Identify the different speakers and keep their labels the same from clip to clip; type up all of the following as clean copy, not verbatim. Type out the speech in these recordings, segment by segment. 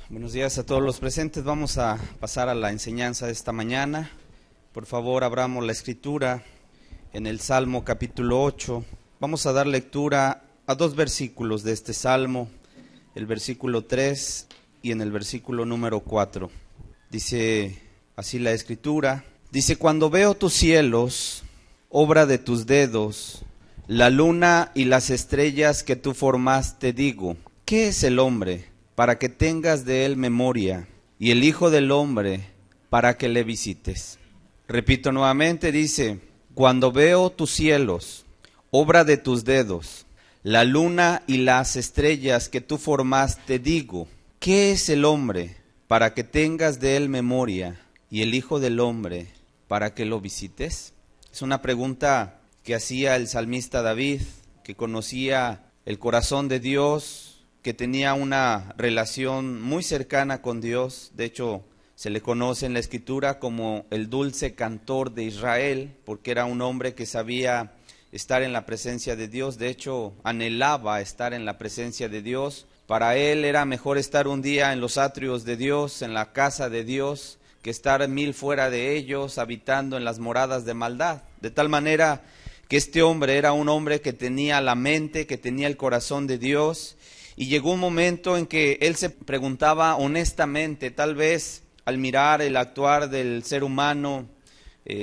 Speaker 1: Buenos días a todos los presentes. Vamos a pasar a la enseñanza de esta mañana. Por favor, abramos la escritura en el Salmo capítulo 8. Vamos a dar lectura a dos versículos de este Salmo, el versículo 3 y en el versículo número 4. Dice así la escritura. Dice: cuando veo tus cielos, obra de tus dedos, la luna y las estrellas que tú formaste, digo, ¿qué es el hombre para que tengas de él memoria, y el hijo del hombre para que le visites? Repito nuevamente, dice: cuando veo tus cielos, obra de tus dedos, la luna y las estrellas que tú formaste, digo, ¿qué es el hombre para que tengas de él memoria, y el hijo del hombre para que lo visites? Es una pregunta que hacía el salmista David, que conocía el corazón de Dios, que tenía una relación muy cercana con Dios. De hecho, se le conoce en la Escritura como el dulce cantor de Israel, porque era un hombre que sabía estar en la presencia de Dios. De hecho, anhelaba estar en la presencia de Dios. Para él era mejor estar un día en los atrios de Dios, en la casa de Dios, que estar 1000 fuera de ellos, habitando en las moradas de maldad. De tal manera que este hombre era un hombre que tenía la mente, que tenía el corazón de Dios. Y llegó un momento en que él se preguntaba honestamente, tal vez al mirar el actuar del ser humano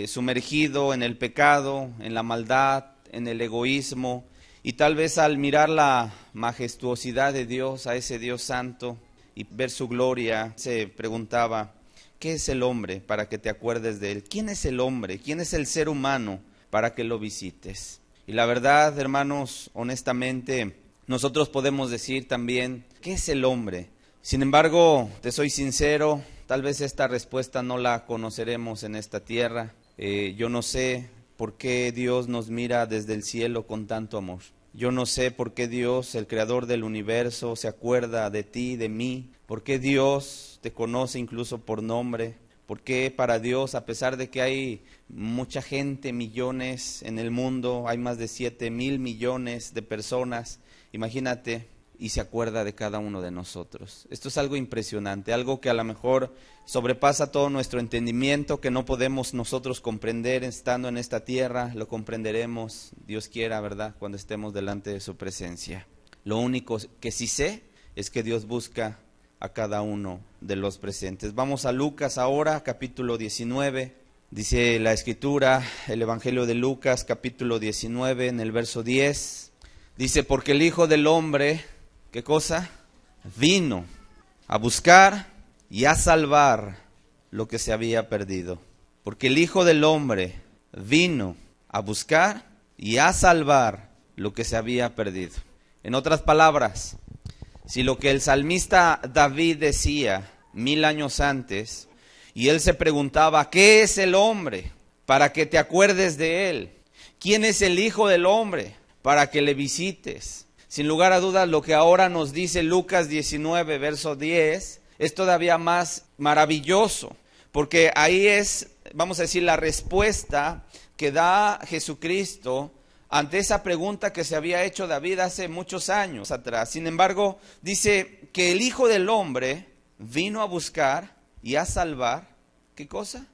Speaker 1: sumergido en el pecado, en la maldad, en el egoísmo, y tal vez al mirar la majestuosidad de Dios, a ese Dios santo, y ver su gloria, se preguntaba, ¿qué es el hombre para que te acuerdes de él? ¿Quién es el hombre? ¿Quién es el ser humano para que lo visites? Y la verdad, hermanos, honestamente, nosotros podemos decir también, ¿qué es el hombre? Sin embargo, te soy sincero, tal vez esta respuesta no la conoceremos en esta tierra. Yo no sé por qué Dios nos mira desde el cielo con tanto amor. Yo no sé por qué Dios, el creador del universo, se acuerda de ti, de mí. Por qué Dios te conoce incluso por nombre. ¿Por qué para Dios, a pesar de que hay mucha gente, millones en el mundo, hay más de 7,000 millones de personas, imagínate, y se acuerda de cada uno de nosotros? Esto es algo impresionante, algo que a lo mejor sobrepasa todo nuestro entendimiento, que no podemos nosotros comprender estando en esta tierra. Lo comprenderemos, Dios quiera, ¿verdad?, cuando estemos delante de su presencia. Lo único que sí sé es que Dios busca a cada uno de los presentes. Vamos a Lucas ahora, capítulo 19. Dice la Escritura, el Evangelio de Lucas, capítulo 19, en el verso 10. Dice: porque el Hijo del Hombre, ¿qué cosa? Vino a buscar y a salvar lo que se había perdido. Porque el Hijo del Hombre vino a buscar y a salvar lo que se había perdido. En otras palabras, si lo que el salmista David decía 1000 años antes, y él se preguntaba, ¿qué es el hombre para que te acuerdes de él? ¿Quién es el Hijo del Hombre para que le visites? Sin lugar a dudas, lo que ahora nos dice Lucas 19, verso 10, es todavía más maravilloso, porque ahí es, vamos a decir, la respuesta que da Jesucristo ante esa pregunta que se había hecho David hace muchos años atrás. Sin embargo, dice que el Hijo del Hombre vino a buscar y a salvar, ¿qué cosa?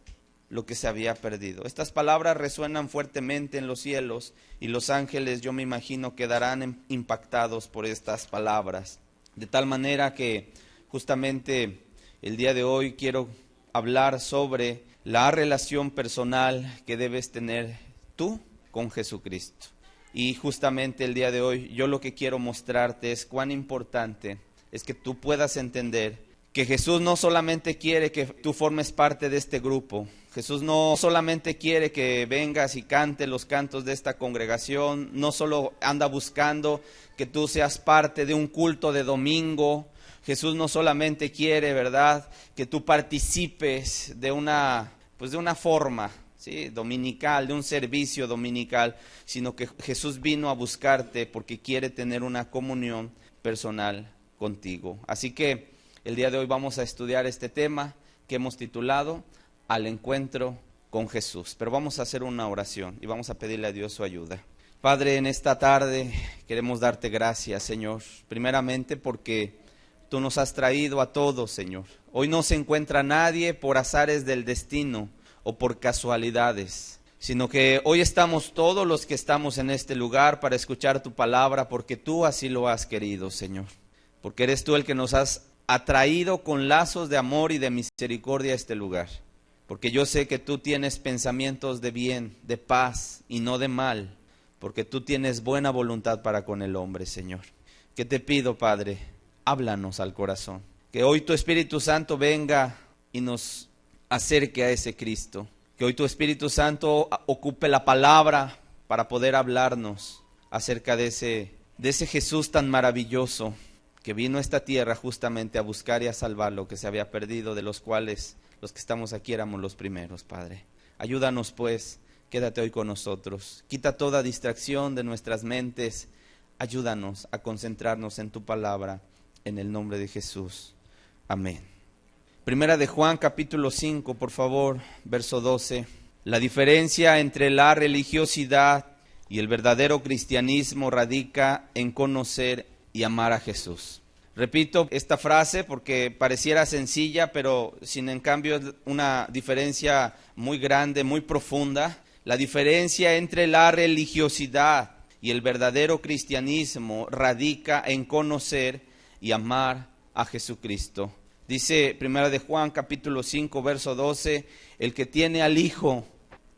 Speaker 1: Lo que se había perdido. Estas palabras resuenan fuertemente en los cielos, y los ángeles, yo me imagino, quedarán impactados por estas palabras. De tal manera que justamente el día de hoy quiero hablar sobre la relación personal que debes tener tú con Jesucristo. Y justamente el día de hoy yo lo que quiero mostrarte es cuán importante es que tú puedas entender que Jesús no solamente quiere que tú formes parte de este grupo. Jesús no solamente quiere que vengas y cantes los cantos de esta congregación, no solo anda buscando que tú seas parte de un culto de domingo. Jesús no solamente quiere, ¿verdad?, que tú participes de una forma, ¿sí?, dominical, de un servicio dominical, sino que Jesús vino a buscarte porque quiere tener una comunión personal contigo. Así que el día de hoy vamos a estudiar este tema que hemos titulado Al encuentro con Jesús. Pero vamos a hacer una oración y vamos a pedirle a Dios su ayuda. Padre, en esta tarde queremos darte gracias, Señor, primeramente porque tú nos has traído a todos, Señor. Hoy no se encuentra nadie por azares del destino o por casualidades, sino que hoy estamos todos los que estamos en este lugar para escuchar tu palabra, porque tú así lo has querido, Señor. Porque eres tú el que nos has atraído con lazos de amor y de misericordia a este lugar. Porque yo sé que tú tienes pensamientos de bien, de paz y no de mal, porque tú tienes buena voluntad para con el hombre, Señor. ¿Qué te pido, Padre? Háblanos al corazón. Que hoy tu Espíritu Santo venga y nos acerque a ese Cristo. Que hoy tu Espíritu Santo ocupe la palabra para poder hablarnos acerca de ese Jesús tan maravilloso que vino a esta tierra justamente a buscar y a salvar lo que se había perdido, de los cuales los que estamos aquí éramos los primeros, Padre. Ayúdanos pues, quédate hoy con nosotros. Quita toda distracción de nuestras mentes. Ayúdanos a concentrarnos en tu palabra, en el nombre de Jesús. Amén. Primera de Juan, capítulo 5, por favor, verso 12. La diferencia entre la religiosidad y el verdadero cristianismo radica en conocer y amar a Jesús. Repito esta frase porque pareciera sencilla, pero sin en cambio es una diferencia muy grande, muy profunda. La diferencia entre la religiosidad y el verdadero cristianismo radica en conocer y amar a Jesucristo. Dice Primera de Juan, capítulo 5, verso 12, el que tiene al Hijo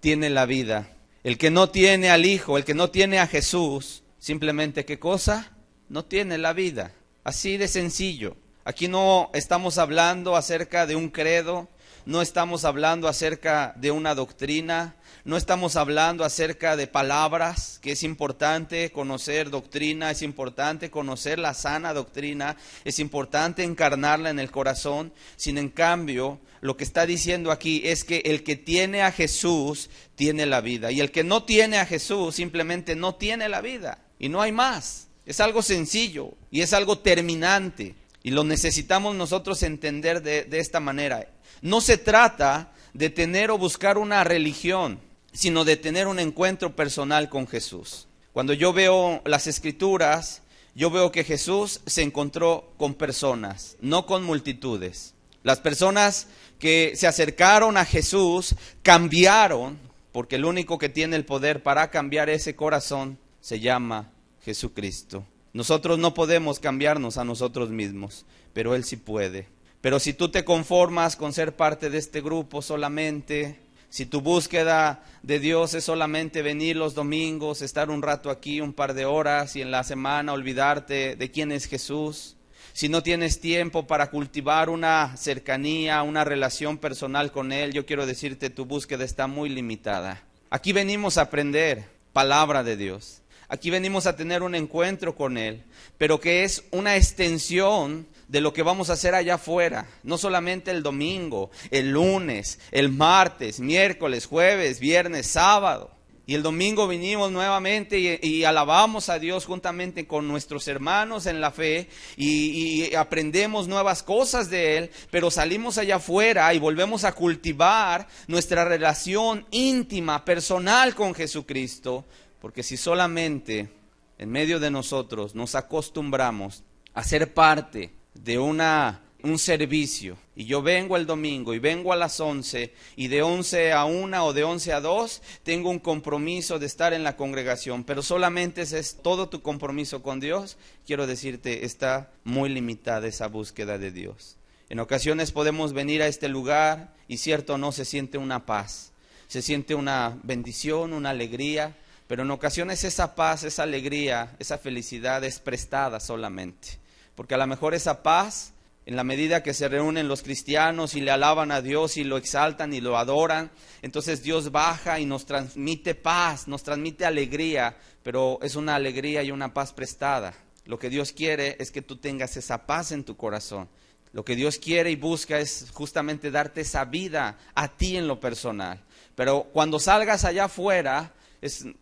Speaker 1: tiene la vida. El que no tiene al Hijo, el que no tiene a Jesús, simplemente ¿qué cosa? No tiene la vida. Así de sencillo. Aquí no estamos hablando acerca de un credo, no estamos hablando acerca de una doctrina, no estamos hablando acerca de palabras, que es importante conocer doctrina, es importante conocer la sana doctrina, es importante encarnarla en el corazón. Sin en cambio, lo que está diciendo aquí es que el que tiene a Jesús tiene la vida, y el que no tiene a Jesús simplemente no tiene la vida, y no hay más. Es algo sencillo y es algo terminante, y lo necesitamos nosotros entender de esta manera. No se trata de tener o buscar una religión, sino de tener un encuentro personal con Jesús. Cuando yo veo las Escrituras, yo veo que Jesús se encontró con personas, no con multitudes. Las personas que se acercaron a Jesús cambiaron, porque el único que tiene el poder para cambiar ese corazón se llama Jesucristo. Nosotros no podemos cambiarnos a nosotros mismos, pero Él sí puede. Pero si tú te conformas con ser parte de este grupo solamente, si tu búsqueda de Dios es solamente venir los domingos, estar un rato aquí, un par de horas, y en la semana olvidarte de quién es Jesús, si no tienes tiempo para cultivar una cercanía, una relación personal con Él, yo quiero decirte, tu búsqueda está muy limitada. Aquí venimos a aprender palabra de Dios. Aquí venimos a tener un encuentro con Él, pero que es una extensión de lo que vamos a hacer allá afuera. No solamente el domingo, el lunes, el martes, miércoles, jueves, viernes, sábado. Y el domingo vinimos nuevamente y alabamos a Dios juntamente con nuestros hermanos en la fe y aprendemos nuevas cosas de Él, pero salimos allá afuera y volvemos a cultivar nuestra relación íntima, personal con Jesucristo. Porque si solamente en medio de nosotros nos acostumbramos a ser parte de un servicio, y yo vengo el domingo y vengo a las 11, y de 11 a 1 o de 11 a 2 tengo un compromiso de estar en la congregación, pero solamente ese es todo tu compromiso con Dios, quiero decirte, está muy limitada esa búsqueda de Dios. En ocasiones podemos venir a este lugar y cierto no, se siente una paz, se siente una bendición, una alegría, pero en ocasiones esa paz, esa alegría, esa felicidad es prestada solamente. Porque a lo mejor esa paz, en la medida que se reúnen los cristianos y le alaban a Dios y lo exaltan y lo adoran, entonces Dios baja y nos transmite paz, nos transmite alegría, pero es una alegría y una paz prestada. Lo que Dios quiere es que tú tengas esa paz en tu corazón. Lo que Dios quiere y busca es justamente darte esa vida a ti en lo personal. Pero cuando salgas allá afuera,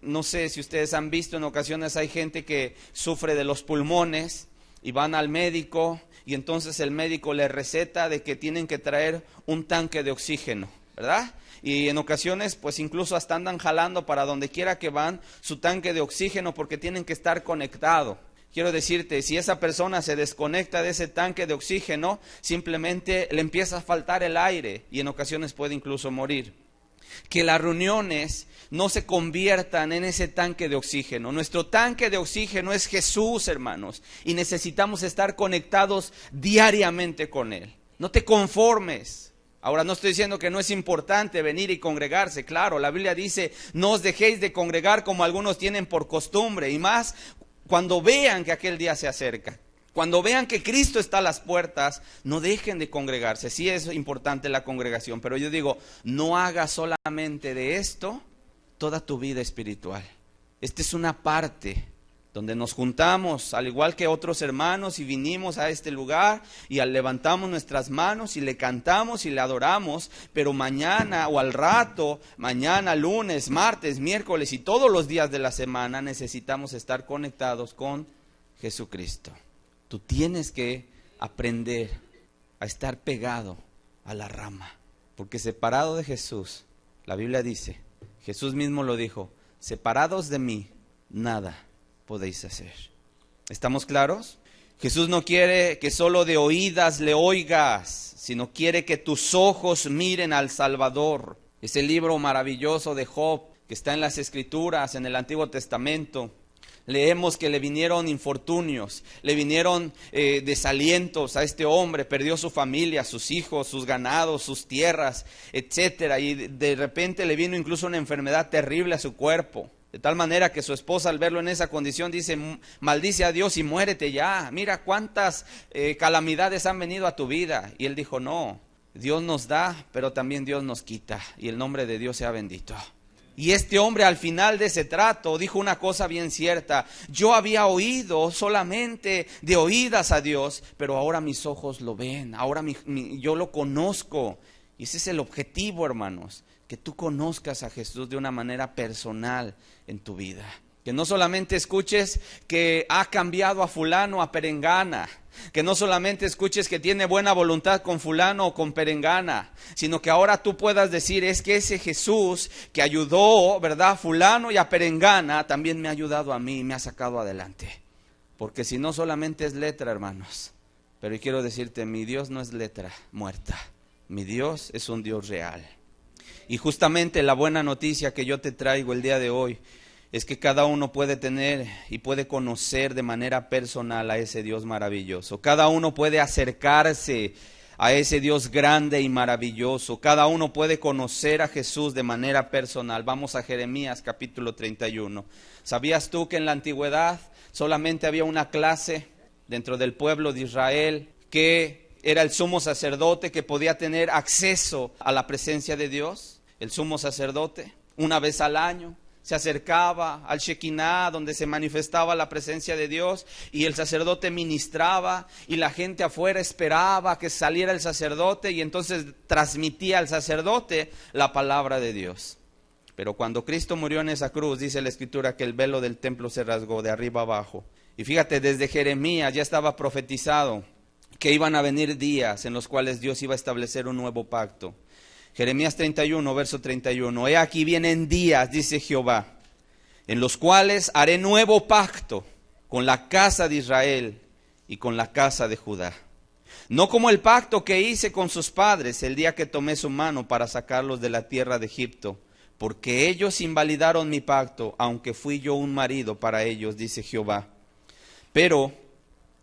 Speaker 1: no sé si ustedes han visto, en ocasiones hay gente que sufre de los pulmones y van al médico y entonces el médico les receta de que tienen que traer un tanque de oxígeno, ¿verdad? Y en ocasiones pues incluso hasta andan jalando para donde quiera que van su tanque de oxígeno porque tienen que estar conectados. quiero decirte, si esa persona se desconecta de ese tanque de oxígeno, simplemente le empieza a faltar el aire y en ocasiones puede incluso morir. Que las reuniones no se conviertan en ese tanque de oxígeno. Nuestro tanque de oxígeno es Jesús, hermanos, y necesitamos estar conectados diariamente con Él. No te conformes. Ahora, no estoy diciendo que no es importante venir y congregarse. Claro, la Biblia dice, no os dejéis de congregar como algunos tienen por costumbre, y más cuando vean que aquel día se acerca. Cuando vean que Cristo está a las puertas, no dejen de congregarse. Sí es importante la congregación, pero yo digo, no hagas solamente de esto toda tu vida espiritual. Esta es una parte donde nos juntamos, al igual que otros hermanos, y vinimos a este lugar y levantamos nuestras manos y le cantamos y le adoramos, pero mañana o al rato, mañana, lunes, martes, miércoles y todos los días de la semana necesitamos estar conectados con Jesucristo. Tú tienes que aprender a estar pegado a la rama, porque separado de Jesús, la Biblia dice, Jesús mismo lo dijo, separados de mí, nada podéis hacer. ¿Estamos claros? Jesús no quiere que solo de oídas le oigas, sino quiere que tus ojos miren al Salvador. Ese libro maravilloso de Job, que está en las Escrituras, en el Antiguo Testamento, leemos que le vinieron infortunios, le vinieron desalientos a este hombre, perdió su familia, sus hijos, sus ganados, sus tierras, etcétera, y de repente le vino incluso una enfermedad terrible a su cuerpo, de tal manera que su esposa al verlo en esa condición dice, maldice a Dios y muérete ya, mira cuántas calamidades han venido a tu vida, y él dijo, no, Dios nos da, pero también Dios nos quita, y el nombre de Dios sea bendito. Y este hombre al final de ese trato dijo una cosa bien cierta, yo había oído solamente de oídas a Dios, pero ahora mis ojos lo ven, ahora yo lo conozco. Y ese es el objetivo, hermanos, que tú conozcas a Jesús de una manera personal en tu vida. Que no solamente escuches que ha cambiado a fulano, a perengana. Que no solamente escuches que tiene buena voluntad con fulano o con perengana, sino que ahora tú puedas decir, es que ese Jesús que ayudó, ¿verdad?, a fulano y a perengana, también me ha ayudado a mí y me ha sacado adelante. Porque si no solamente es letra, hermanos, pero yo quiero decirte, mi Dios no es letra muerta, mi Dios es un Dios real. Y justamente la buena noticia que yo te traigo el día de hoy es que cada uno puede tener y puede conocer de manera personal a ese Dios maravilloso. Cada uno puede acercarse a ese Dios grande y maravilloso. Cada uno puede conocer a Jesús de manera personal. Vamos a Jeremías capítulo 31. ¿Sabías tú que en la antigüedad solamente había una clase dentro del pueblo de Israel que era el sumo sacerdote que podía tener acceso a la presencia de Dios? El sumo sacerdote, una vez al año, se acercaba al Shekinah, donde se manifestaba la presencia de Dios, y el sacerdote ministraba, y la gente afuera esperaba que saliera el sacerdote, y entonces transmitía al sacerdote la palabra de Dios. Pero cuando Cristo murió en esa cruz, dice la Escritura que el velo del templo se rasgó de arriba abajo. Y fíjate, desde Jeremías ya estaba profetizado que iban a venir días en los cuales Dios iba a establecer un nuevo pacto. Jeremías 31, verso 31. He aquí vienen días, dice Jehová, en los cuales haré nuevo pacto con la casa de Israel y con la casa de Judá. No como el pacto que hice con sus padres el día que tomé su mano para sacarlos de la tierra de Egipto, porque ellos invalidaron mi pacto, aunque fui yo un marido para ellos, dice Jehová. Pero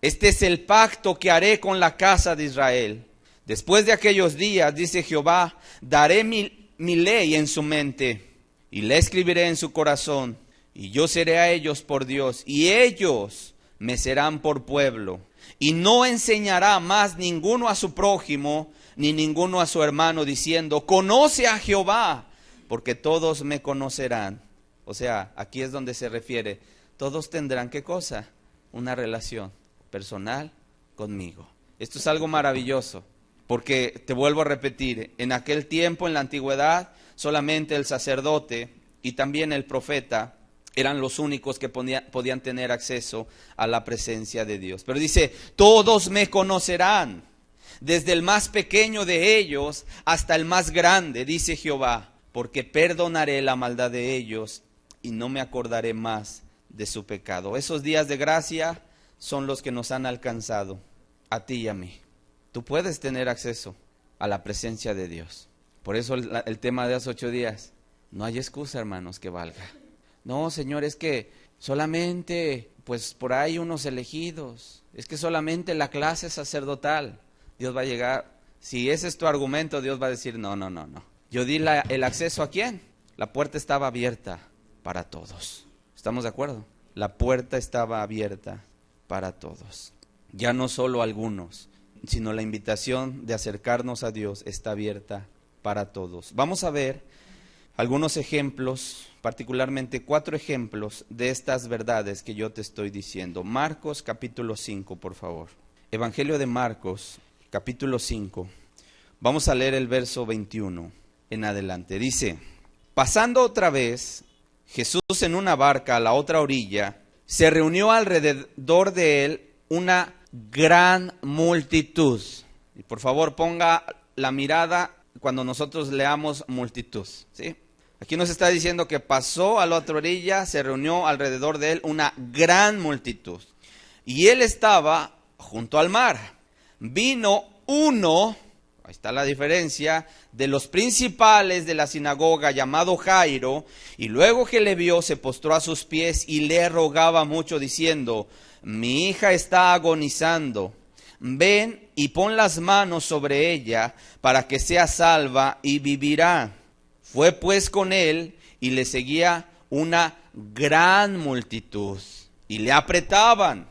Speaker 1: este es el pacto que haré con la casa de Israel. Después de aquellos días, dice Jehová, daré mi ley en su mente y la escribiré en su corazón, y yo seré a ellos por Dios, y ellos me serán por pueblo. Y no enseñará más ninguno a su prójimo, ni ninguno a su hermano, diciendo, conoce a Jehová, porque todos me conocerán. O sea, aquí es donde se refiere, todos tendrán, ¿qué cosa? Una relación personal conmigo. Esto es algo maravilloso. Porque, te vuelvo a repetir, en aquel tiempo, en la antigüedad, solamente el sacerdote y también el profeta eran los únicos que podían tener acceso a la presencia de Dios. Pero dice, todos me conocerán, desde el más pequeño de ellos hasta el más grande, dice Jehová, porque perdonaré la maldad de ellos y no me acordaré más de su pecado. Esos días de gracia son los que nos han alcanzado, a ti y a mí. Tú puedes tener acceso a la presencia de Dios. Por eso el tema de hace 8 días, no hay excusa, hermanos, que valga. No, Señor, es que solamente, pues por ahí unos elegidos, es que solamente la clase sacerdotal. Dios va a llegar, si ese es tu argumento, Dios va a decir, no. Yo di el acceso ¿a quién? La puerta estaba abierta para todos. ¿Estamos de acuerdo? La puerta estaba abierta para todos. Ya no solo algunos, sino la invitación de acercarnos a Dios está abierta para todos. Vamos a ver algunos ejemplos, particularmente 4 ejemplos de estas verdades que yo te estoy diciendo. Marcos capítulo 5, por favor. Evangelio de Marcos, capítulo 5. Vamos a leer el verso 21 en adelante. Dice, pasando otra vez Jesús en una barca a la otra orilla, se reunió alrededor de él una gran multitud. Y por favor ponga la mirada cuando nosotros leamos multitud, ¿sí? Aquí nos está diciendo que pasó a la otra orilla, se reunió alrededor de él una gran multitud. Y él estaba junto al mar. Vino uno, ahí está la diferencia, de los principales de la sinagoga llamado Jairo, y luego que le vio se postró a sus pies y le rogaba mucho diciendo, mi hija está agonizando, ven y pon las manos sobre ella para que sea salva y vivirá. Fue pues con él y le seguía una gran multitud y le apretaban.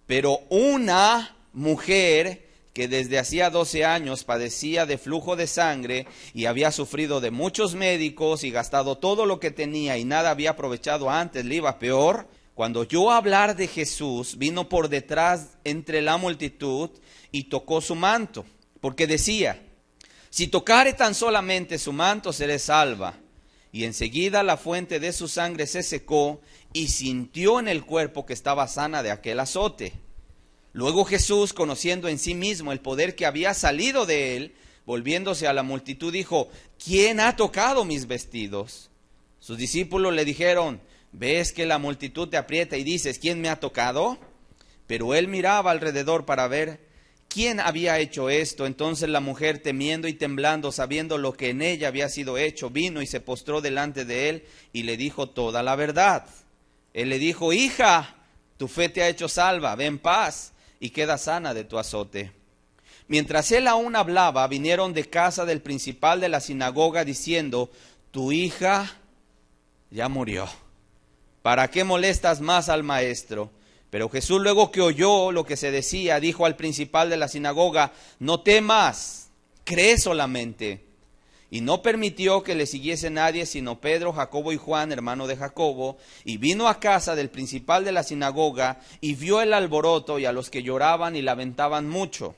Speaker 1: Pero una mujer que desde hacía 12 años padecía de flujo de sangre y había sufrido de muchos médicos y gastado todo lo que tenía y nada había aprovechado antes, le iba peor, cuando oyó hablar de Jesús, vino por detrás entre la multitud y tocó su manto, porque decía, si tocare tan solamente su manto, seré salva. Y enseguida la fuente de su sangre se secó y sintió en el cuerpo que estaba sana de aquel azote. Luego Jesús, conociendo en sí mismo el poder que había salido de él, volviéndose a la multitud, dijo, ¿quién ha tocado mis vestidos? Sus discípulos le dijeron, ¿ves que la multitud te aprieta y dices, ¿quién me ha tocado? Pero él miraba alrededor para ver quién había hecho esto. Entonces la mujer, temiendo y temblando, sabiendo lo que en ella había sido hecho, vino y se postró delante de él y le dijo toda la verdad. Él le dijo, hija, tu fe te ha hecho salva, ve en paz y queda sana de tu azote. Mientras él aún hablaba, vinieron de casa del principal de la sinagoga diciendo, tu hija ya murió. ¿Para qué molestas más al maestro? Pero Jesús, luego que oyó lo que se decía, dijo al principal de la sinagoga, no temas, cree solamente. Y no permitió que le siguiese nadie, sino Pedro, Jacobo y Juan, hermano de Jacobo, y vino a casa del principal de la sinagoga, y vio el alboroto y a los que lloraban y lamentaban mucho.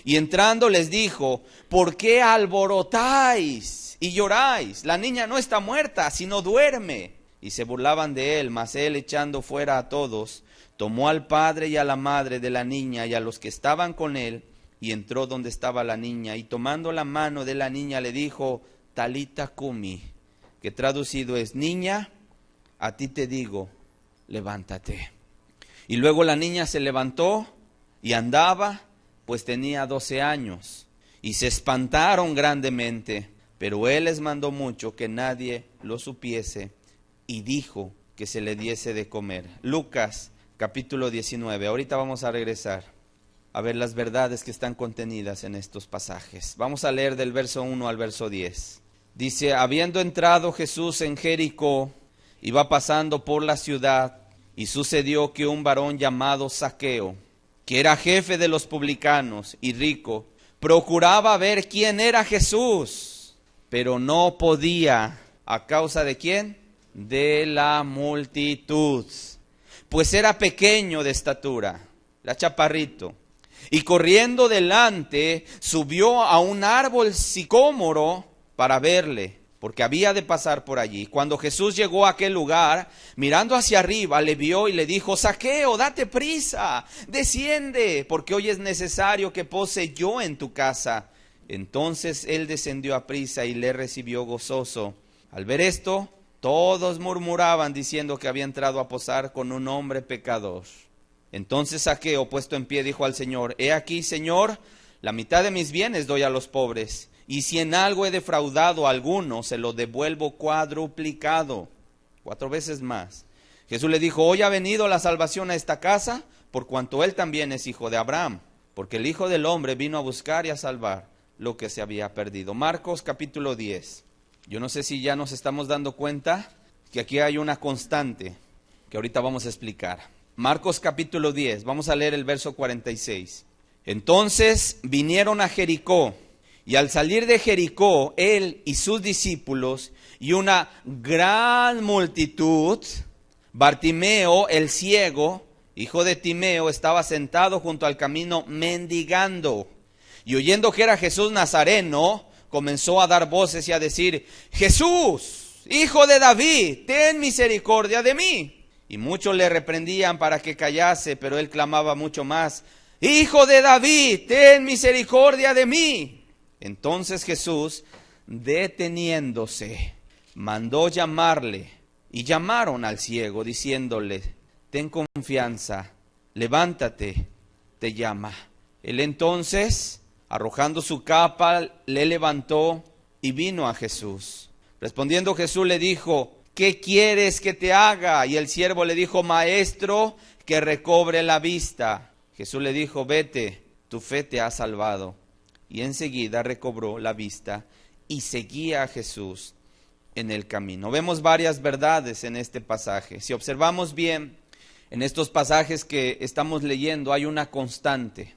Speaker 1: Y entrando les dijo, ¿por qué alborotáis y lloráis? La niña no está muerta, sino duerme. Y se burlaban de él, mas él, echando fuera a todos, tomó al padre y a la madre de la niña y a los que estaban con él, y entró donde estaba la niña, y tomando la mano de la niña le dijo, Talita cumi, que traducido es, niña, a ti te digo, levántate. Y luego la niña se levantó y andaba, pues tenía 12 años, y se espantaron grandemente, pero él les mandó mucho que nadie lo supiese, y dijo que se le diese de comer. Lucas capítulo 19, ahorita vamos a regresar a ver las verdades que están contenidas en estos pasajes. Vamos a leer del verso 1 al verso 10. Dice, habiendo entrado Jesús en Jericó, iba pasando por la ciudad, y sucedió que un varón llamado Zaqueo, que era jefe de los publicanos y rico, procuraba ver quién era Jesús, pero no podía. ¿A causa de quién? De la multitud, pues era pequeño de estatura, era chaparrito. Y corriendo delante, subió a un árbol sicómoro para verle, porque había de pasar por allí. Cuando Jesús llegó a aquel lugar, mirando hacia arriba, le vio y le dijo, Zaqueo, date prisa, desciende, porque hoy es necesario que pose yo en tu casa. Entonces él descendió a prisa y le recibió gozoso. Al ver esto, todos murmuraban diciendo que había entrado a posar con un hombre pecador. Entonces Zaqueo, puesto en pie, dijo al Señor: He aquí, Señor, la mitad de mis bienes doy a los pobres, y si en algo he defraudado a alguno, se lo devuelvo cuadruplicado, 4 veces más. Jesús le dijo: Hoy ha venido la salvación a esta casa, por cuanto él también es hijo de Abraham, porque el Hijo del Hombre vino a buscar y a salvar lo que se había perdido. Marcos capítulo 10. Yo no sé si ya nos estamos dando cuenta que aquí hay una constante que ahorita vamos a explicar. Marcos capítulo 10, vamos a leer el verso 46. Entonces vinieron a Jericó, y al salir de Jericó, él y sus discípulos y una gran multitud, Bartimeo el ciego, hijo de Timeo, estaba sentado junto al camino mendigando. Y oyendo que era Jesús Nazareno, comenzó a dar voces y a decir: Jesús, hijo de David, ten misericordia de mí. Y muchos le reprendían para que callase, pero él clamaba mucho más: Hijo de David, ten misericordia de mí. Entonces Jesús, deteniéndose, mandó llamarle, y llamaron al ciego, diciéndole: Ten confianza, levántate, te llama. Él entonces, arrojando su capa, le levantó y vino a Jesús. Respondiendo Jesús le dijo: ¿Qué quieres que te haga? Y el siervo le dijo: Maestro, que recobre la vista. Jesús le dijo: Vete, tu fe te ha salvado. Y enseguida recobró la vista y seguía a Jesús en el camino. Vemos varias verdades en este pasaje. Si observamos bien, en estos pasajes que estamos leyendo hay una constante,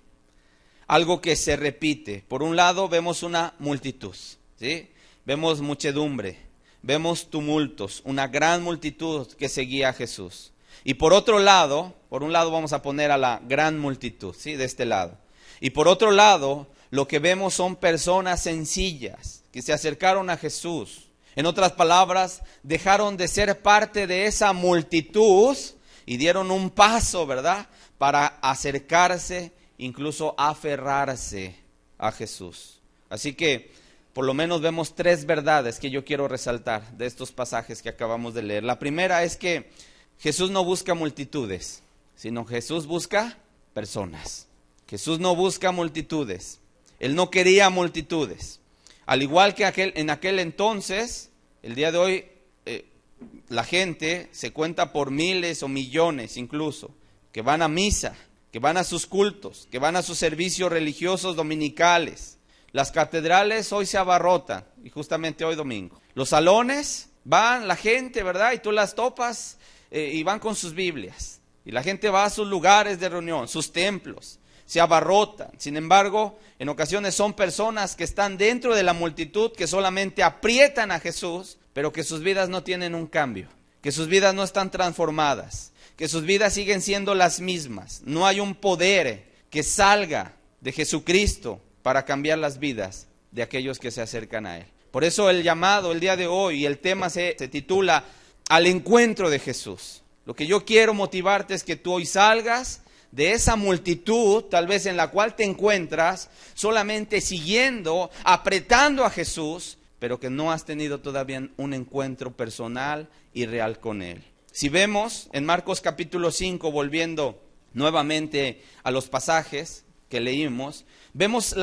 Speaker 1: algo que se repite. Por un lado vemos una multitud, ¿sí? Vemos muchedumbre, vemos tumultos, una gran multitud que seguía a Jesús. Y por otro lado, vamos a poner a la gran multitud, ¿sí? De este lado. Y por otro lado, lo que vemos son personas sencillas que se acercaron a Jesús. En otras palabras, dejaron de ser parte de esa multitud y dieron un paso, ¿verdad?, para acercarse, incluso aferrarse a Jesús. Así que por lo menos vemos 3 verdades que yo quiero resaltar de estos pasajes que acabamos de leer. La primera es que Jesús no busca multitudes, sino Jesús busca personas. Jesús no busca multitudes. Él no quería multitudes. Al igual que en aquel entonces, el día de hoy la gente se cuenta por miles o millones incluso, que van a misa, que van a sus cultos, que van a sus servicios religiosos dominicales. Las catedrales hoy se abarrotan, y justamente hoy domingo. Los salones, van la gente, ¿verdad? Y tú las topas y van con sus Biblias. Y la gente va a sus lugares de reunión, sus templos, se abarrotan. Sin embargo, en ocasiones son personas que están dentro de la multitud, que solamente aprietan a Jesús, pero que sus vidas no tienen un cambio, que sus vidas no están transformadas, que sus vidas siguen siendo las mismas. No hay un poder que salga de Jesucristo para cambiar las vidas de aquellos que se acercan a Él. Por eso el llamado el día de hoy, y el tema se titula Al encuentro de Jesús. Lo que yo quiero motivarte es que tú hoy salgas de esa multitud, tal vez en la cual te encuentras, solamente siguiendo, apretando a Jesús, pero que no has tenido todavía un encuentro personal y real con Él. Si vemos en Marcos capítulo 5, volviendo nuevamente a los pasajes que leímos, vemos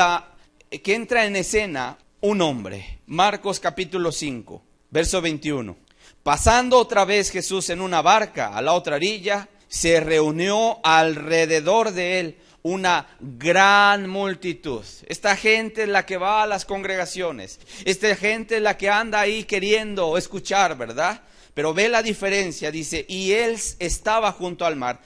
Speaker 1: que entra en escena un hombre. Marcos capítulo 5, verso 21. Pasando otra vez Jesús en una barca a la otra orilla, se reunió alrededor de él una gran multitud. Esta gente es la que va a las congregaciones. Esta gente es la que anda ahí queriendo escuchar, ¿verdad? Pero ve la diferencia, dice, y él estaba junto al mar.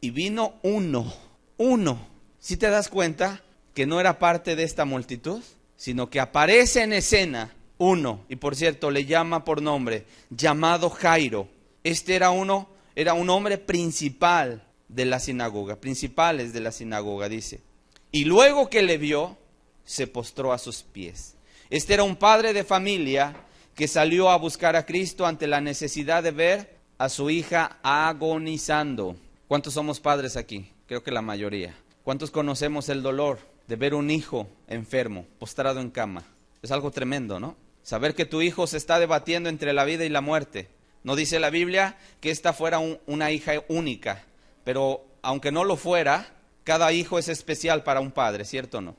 Speaker 1: Y vino uno. ¿Sí te das cuenta que no era parte de esta multitud? Sino que aparece en escena uno. Y por cierto, le llama por nombre, llamado Jairo. Este era un hombre principal de la sinagoga, principales de la sinagoga, dice. Y luego que le vio, se postró a sus pies. Este era un padre de familia que salió a buscar a Cristo ante la necesidad de ver a su hija agonizando. ¿Cuántos somos padres aquí? Creo que la mayoría. ¿Cuántos conocemos el dolor de ver un hijo enfermo, postrado en cama? Es algo tremendo, ¿no? Saber que tu hijo se está debatiendo entre la vida y la muerte. No dice la Biblia que esta fuera una hija única, pero aunque no lo fuera, cada hijo es especial para un padre, ¿cierto o no?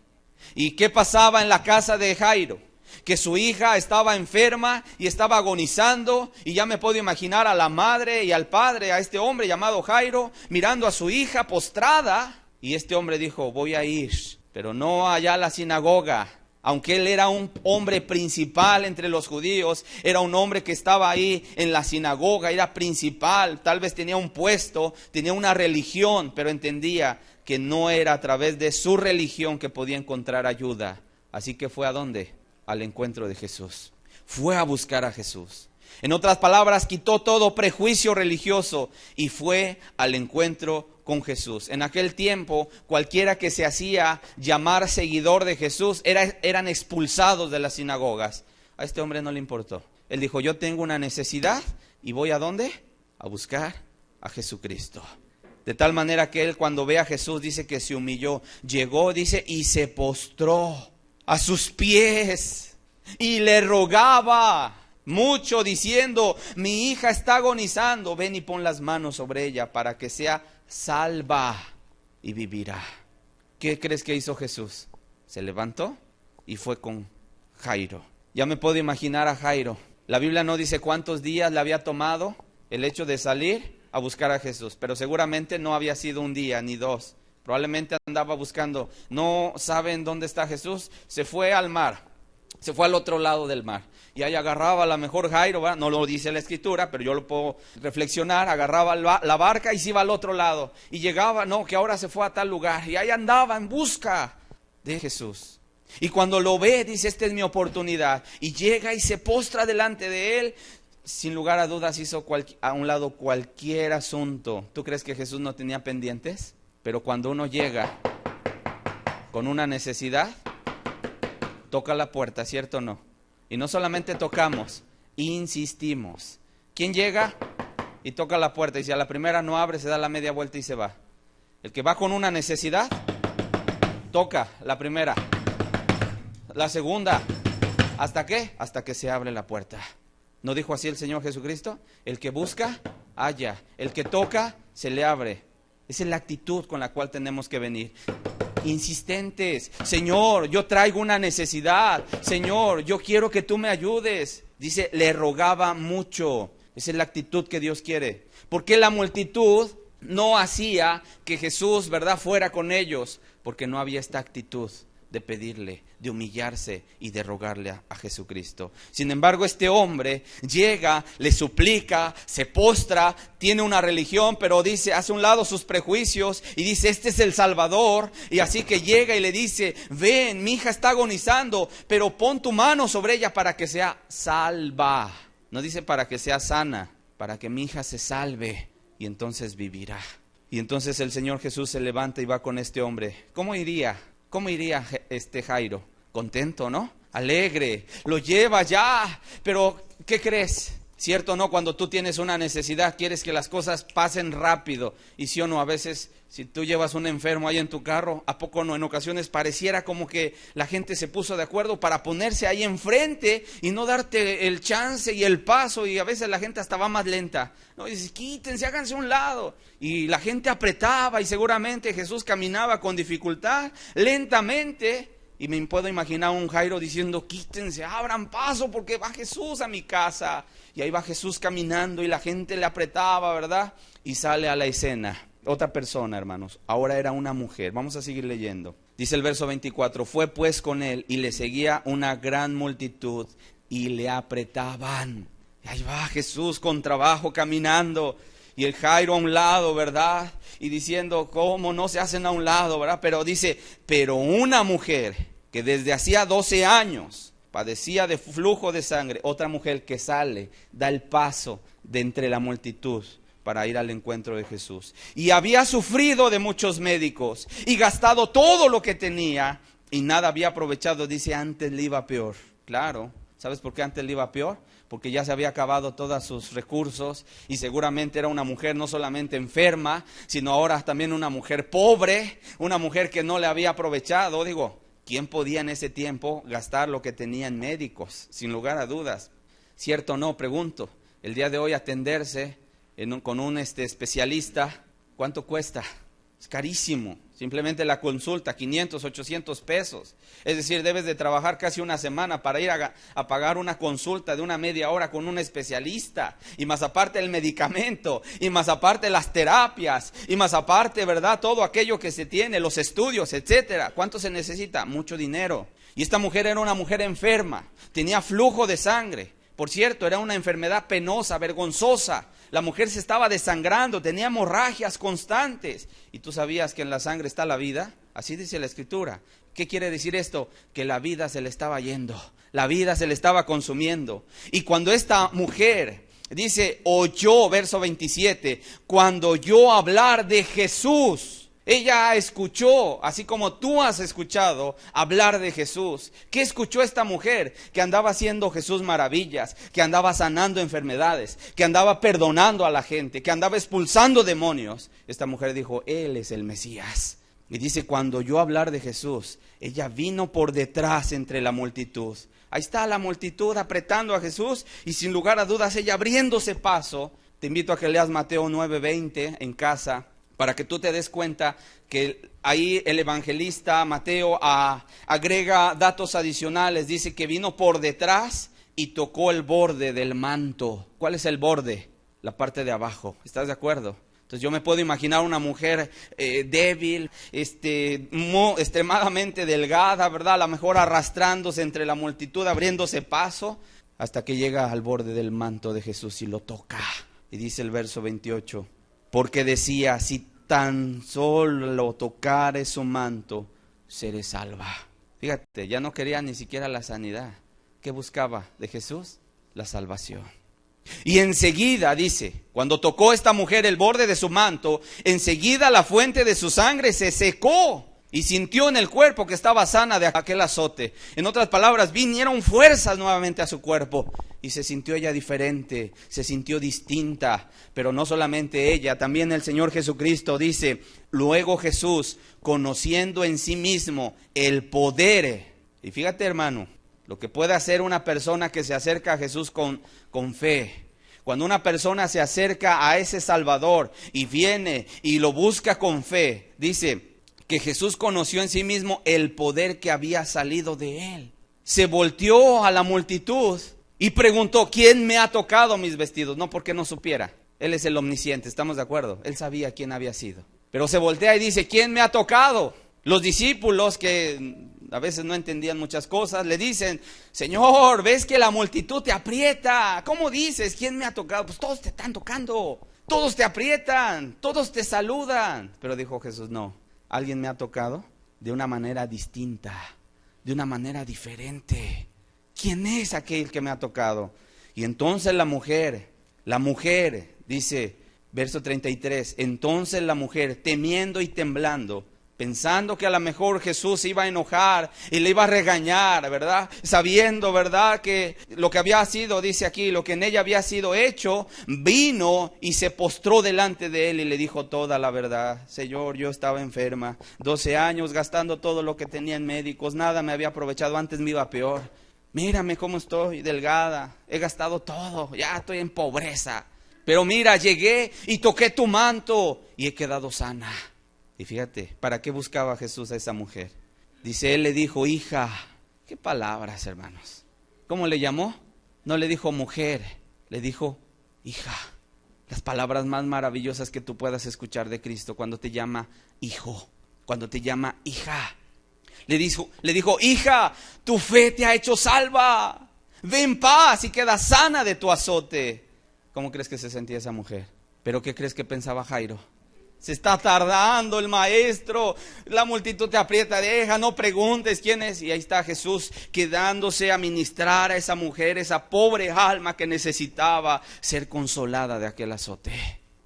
Speaker 1: ¿Y qué pasaba en la casa de Jairo? Que su hija estaba enferma y estaba agonizando, y ya me puedo imaginar a la madre y al padre, a este hombre llamado Jairo, mirando a su hija postrada, y este hombre dijo, voy a ir, pero no allá a la sinagoga. Aunque él era un hombre principal entre los judíos, era un hombre que estaba ahí en la sinagoga, era principal, tal vez tenía un puesto, tenía una religión, pero entendía que no era a través de su religión que podía encontrar ayuda. Así que fue ¿a dónde? Al encuentro de Jesús. Fue a buscar a Jesús. En otras palabras, quitó todo prejuicio religioso y fue al encuentro con Jesús. En aquel tiempo, cualquiera que se hacía llamar seguidor de Jesús eran expulsados de las sinagogas. A este hombre no le importó. Él dijo, yo tengo una necesidad y voy ¿a dónde? A buscar a Jesucristo. De tal manera que él, cuando ve a Jesús, dice que se humilló. Llegó, dice, y se postró a sus pies y le rogaba mucho, diciendo, mi hija está agonizando, ven y pon las manos sobre ella para que sea salva y vivirá. ¿Qué crees que hizo Jesús? Se levantó y fue con Jairo. Ya me puedo imaginar a Jairo. La Biblia no dice cuántos días le había tomado el hecho de salir a buscar a Jesús, pero seguramente no había sido un día ni dos. Probablemente andaba buscando. No saben dónde está Jesús. Se fue al mar, se fue al otro lado del mar, y ahí agarraba a la mejor Jairo, ¿verdad? No lo dice la escritura, pero yo lo puedo reflexionar. Agarraba la barca y se iba al otro lado, y llegaba, no, que ahora se fue a tal lugar, y ahí andaba en busca de Jesús. Y cuando lo ve, dice, esta es mi oportunidad, y llega y se postra delante de él. Sin lugar a dudas hizo a un lado cualquier asunto. ¿Tú crees que Jesús no tenía pendientes? Pero cuando uno llega con una necesidad, toca la puerta, ¿cierto o no? Y no solamente tocamos, insistimos. ¿Quién llega y toca la puerta? Y si a la primera no abre, se da la media vuelta y se va. El que va con una necesidad, toca la primera, la segunda. ¿Hasta qué? Hasta que se abre la puerta. ¿No dijo así el Señor Jesucristo? El que busca, halla. El que toca, se le abre. Esa es la actitud con la cual tenemos que venir. Insistentes. Señor, yo traigo una necesidad. Señor, yo quiero que tú me ayudes. Dice, le rogaba mucho. Esa es la actitud que Dios quiere. Porque la multitud no hacía que Jesús, ¿verdad?, fuera con ellos. Porque no había esta actitud de pedirle, de humillarse y de rogarle a Jesucristo. Sin embargo, este hombre llega, le suplica, se postra, tiene una religión, pero dice, hace a un lado sus prejuicios y dice, este es el Salvador. Y así que llega y le dice, ven, mi hija está agonizando, pero pon tu mano sobre ella para que sea salva. No dice para que sea sana, para que mi hija se salve y entonces vivirá. Y entonces el Señor Jesús se levanta y va con este hombre. ¿Cómo iría este Jairo? Contento, ¿no? Alegre, lo lleva ya. Pero, ¿qué crees? ¿Cierto o no? Cuando tú tienes una necesidad, quieres que las cosas pasen rápido. Y sí o no, a veces, si tú llevas un enfermo ahí en tu carro, ¿a poco no? En ocasiones pareciera como que la gente se puso de acuerdo para ponerse ahí enfrente y no darte el chance y el paso. Y a veces la gente hasta va más lenta. No, y dices, quítense, háganse a un lado. Y la gente apretaba y seguramente Jesús caminaba con dificultad, lentamente. Y me puedo imaginar a un Jairo diciendo, quítense, abran paso porque va Jesús a mi casa. Y ahí va Jesús caminando y la gente le apretaba, ¿verdad? Y sale a la escena otra persona, hermanos. Ahora era una mujer. Vamos a seguir leyendo. Dice el verso 24, fue pues con él y le seguía una gran multitud y le apretaban. Y ahí va Jesús con trabajo caminando. Y el Jairo a un lado, ¿verdad? Y diciendo, ¿cómo no se hacen a un lado, verdad? Pero dice, pero una mujer que desde hacía 12 años padecía de flujo de sangre, otra mujer que sale, da el paso de entre la multitud para ir al encuentro de Jesús. Y había sufrido de muchos médicos y gastado todo lo que tenía y nada había aprovechado. Dice, antes le iba peor. Claro, ¿sabes por qué antes le iba peor? Porque ya se había acabado todos sus recursos y seguramente era una mujer no solamente enferma, sino ahora también una mujer pobre, una mujer que no le había aprovechado. Digo, ¿quién podía en ese tiempo gastar lo que tenía en médicos? Sin lugar a dudas. ¿Cierto o no? Pregunto. El día de hoy atenderse con un especialista, ¿cuánto cuesta? Es carísimo. Simplemente la consulta, 500, 800 pesos. Es decir, debes de trabajar casi una semana para ir a pagar una consulta de una media hora con un especialista. Y más aparte el medicamento, y más aparte las terapias, y más aparte, ¿verdad? Todo aquello que se tiene, los estudios, etcétera. ¿Cuánto se necesita? Mucho dinero. Y esta mujer era una mujer enferma, tenía flujo de sangre. Por cierto, era una enfermedad penosa, vergonzosa. La mujer se estaba desangrando, tenía hemorragias constantes. ¿Y tú sabías que en la sangre está la vida? Así dice la Escritura. ¿Qué quiere decir esto? Que la vida se le estaba yendo, la vida se le estaba consumiendo. Y cuando esta mujer dice, oyó, verso 27, cuando oyó hablar de Jesús, ella escuchó, así como tú has escuchado hablar de Jesús. ¿Qué escuchó esta mujer? Que andaba haciendo Jesús maravillas, que andaba sanando enfermedades, que andaba perdonando a la gente, que andaba expulsando demonios. Esta mujer dijo, Él es el Mesías. Y dice, cuando oyó hablar de Jesús, ella vino por detrás entre la multitud. Ahí está la multitud apretando a Jesús y sin lugar a dudas ella abriéndose paso. Te invito a que leas Mateo 9:20 en casa, para que tú te des cuenta que ahí el evangelista Mateo agrega datos adicionales. Dice que vino por detrás y tocó el borde del manto. ¿Cuál es el borde? La parte de abajo. ¿Estás de acuerdo? Entonces yo me puedo imaginar una mujer débil, extremadamente delgada, ¿verdad? A lo mejor arrastrándose entre la multitud, abriéndose paso, hasta que llega al borde del manto de Jesús y lo toca. Y dice el verso 28, porque decía, si tan solo tocare su manto, seré salva. Fíjate, ya no quería ni siquiera la sanidad. ¿Qué buscaba de Jesús? La salvación. Y enseguida, dice, cuando tocó esta mujer el borde de su manto, enseguida la fuente de su sangre se secó y sintió en el cuerpo que estaba sana de aquel azote. En otras palabras, vinieron fuerzas nuevamente a su cuerpo y se sintió ella diferente, se sintió distinta. Pero no solamente ella, también el Señor Jesucristo dice, luego Jesús, conociendo en sí mismo el poder, y fíjate hermano, lo que puede hacer una persona que se acerca a Jesús con fe. Cuando una persona se acerca a ese Salvador y viene y lo busca con fe, dice que Jesús conoció en sí mismo el poder que había salido de él. Se volteó a la multitud y preguntó, ¿quién me ha tocado mis vestidos? No porque no supiera, Él es el omnisciente, ¿estamos de acuerdo? Él sabía quién había sido. Pero se voltea y dice, ¿quién me ha tocado? Los discípulos, que a veces no entendían muchas cosas, le dicen, Señor, ¿ves que la multitud te aprieta? ¿Cómo dices? ¿Quién me ha tocado? Pues todos te están tocando, todos te aprietan, todos te saludan. Pero dijo Jesús, no, alguien me ha tocado de una manera distinta, de una manera diferente. ¿Quién es aquel que me ha tocado? Y entonces la mujer, dice, verso 33, entonces la mujer, temiendo y temblando, pensando que a lo mejor Jesús se iba a enojar y le iba a regañar, ¿verdad? Sabiendo, ¿verdad? Que lo que había sido, dice aquí, lo que en ella había sido hecho, vino y se postró delante de él y le dijo toda la verdad. Señor, yo estaba enferma, 12 años gastando todo lo que tenía en médicos, nada me había aprovechado, antes me iba peor. Mírame cómo estoy, delgada, he gastado todo, ya estoy en pobreza. Pero mira, llegué y toqué tu manto y he quedado sana. Y fíjate, ¿para qué buscaba Jesús a esa mujer? Dice, él le dijo, hija. ¿Qué palabras, hermanos? ¿Cómo le llamó? No le dijo mujer, le dijo hija. Las palabras más maravillosas que tú puedas escuchar de Cristo cuando te llama hijo, cuando te llama hija. Le dijo, hija, tu fe te ha hecho salva. Ve en paz y queda sana de tu azote. ¿Cómo crees que se sentía esa mujer? ¿Pero qué crees que pensaba Jairo? Se está tardando el maestro, la multitud te aprieta, deja, no preguntes quién es. Y ahí está Jesús quedándose a ministrar a esa mujer, esa pobre alma que necesitaba ser consolada de aquel azote.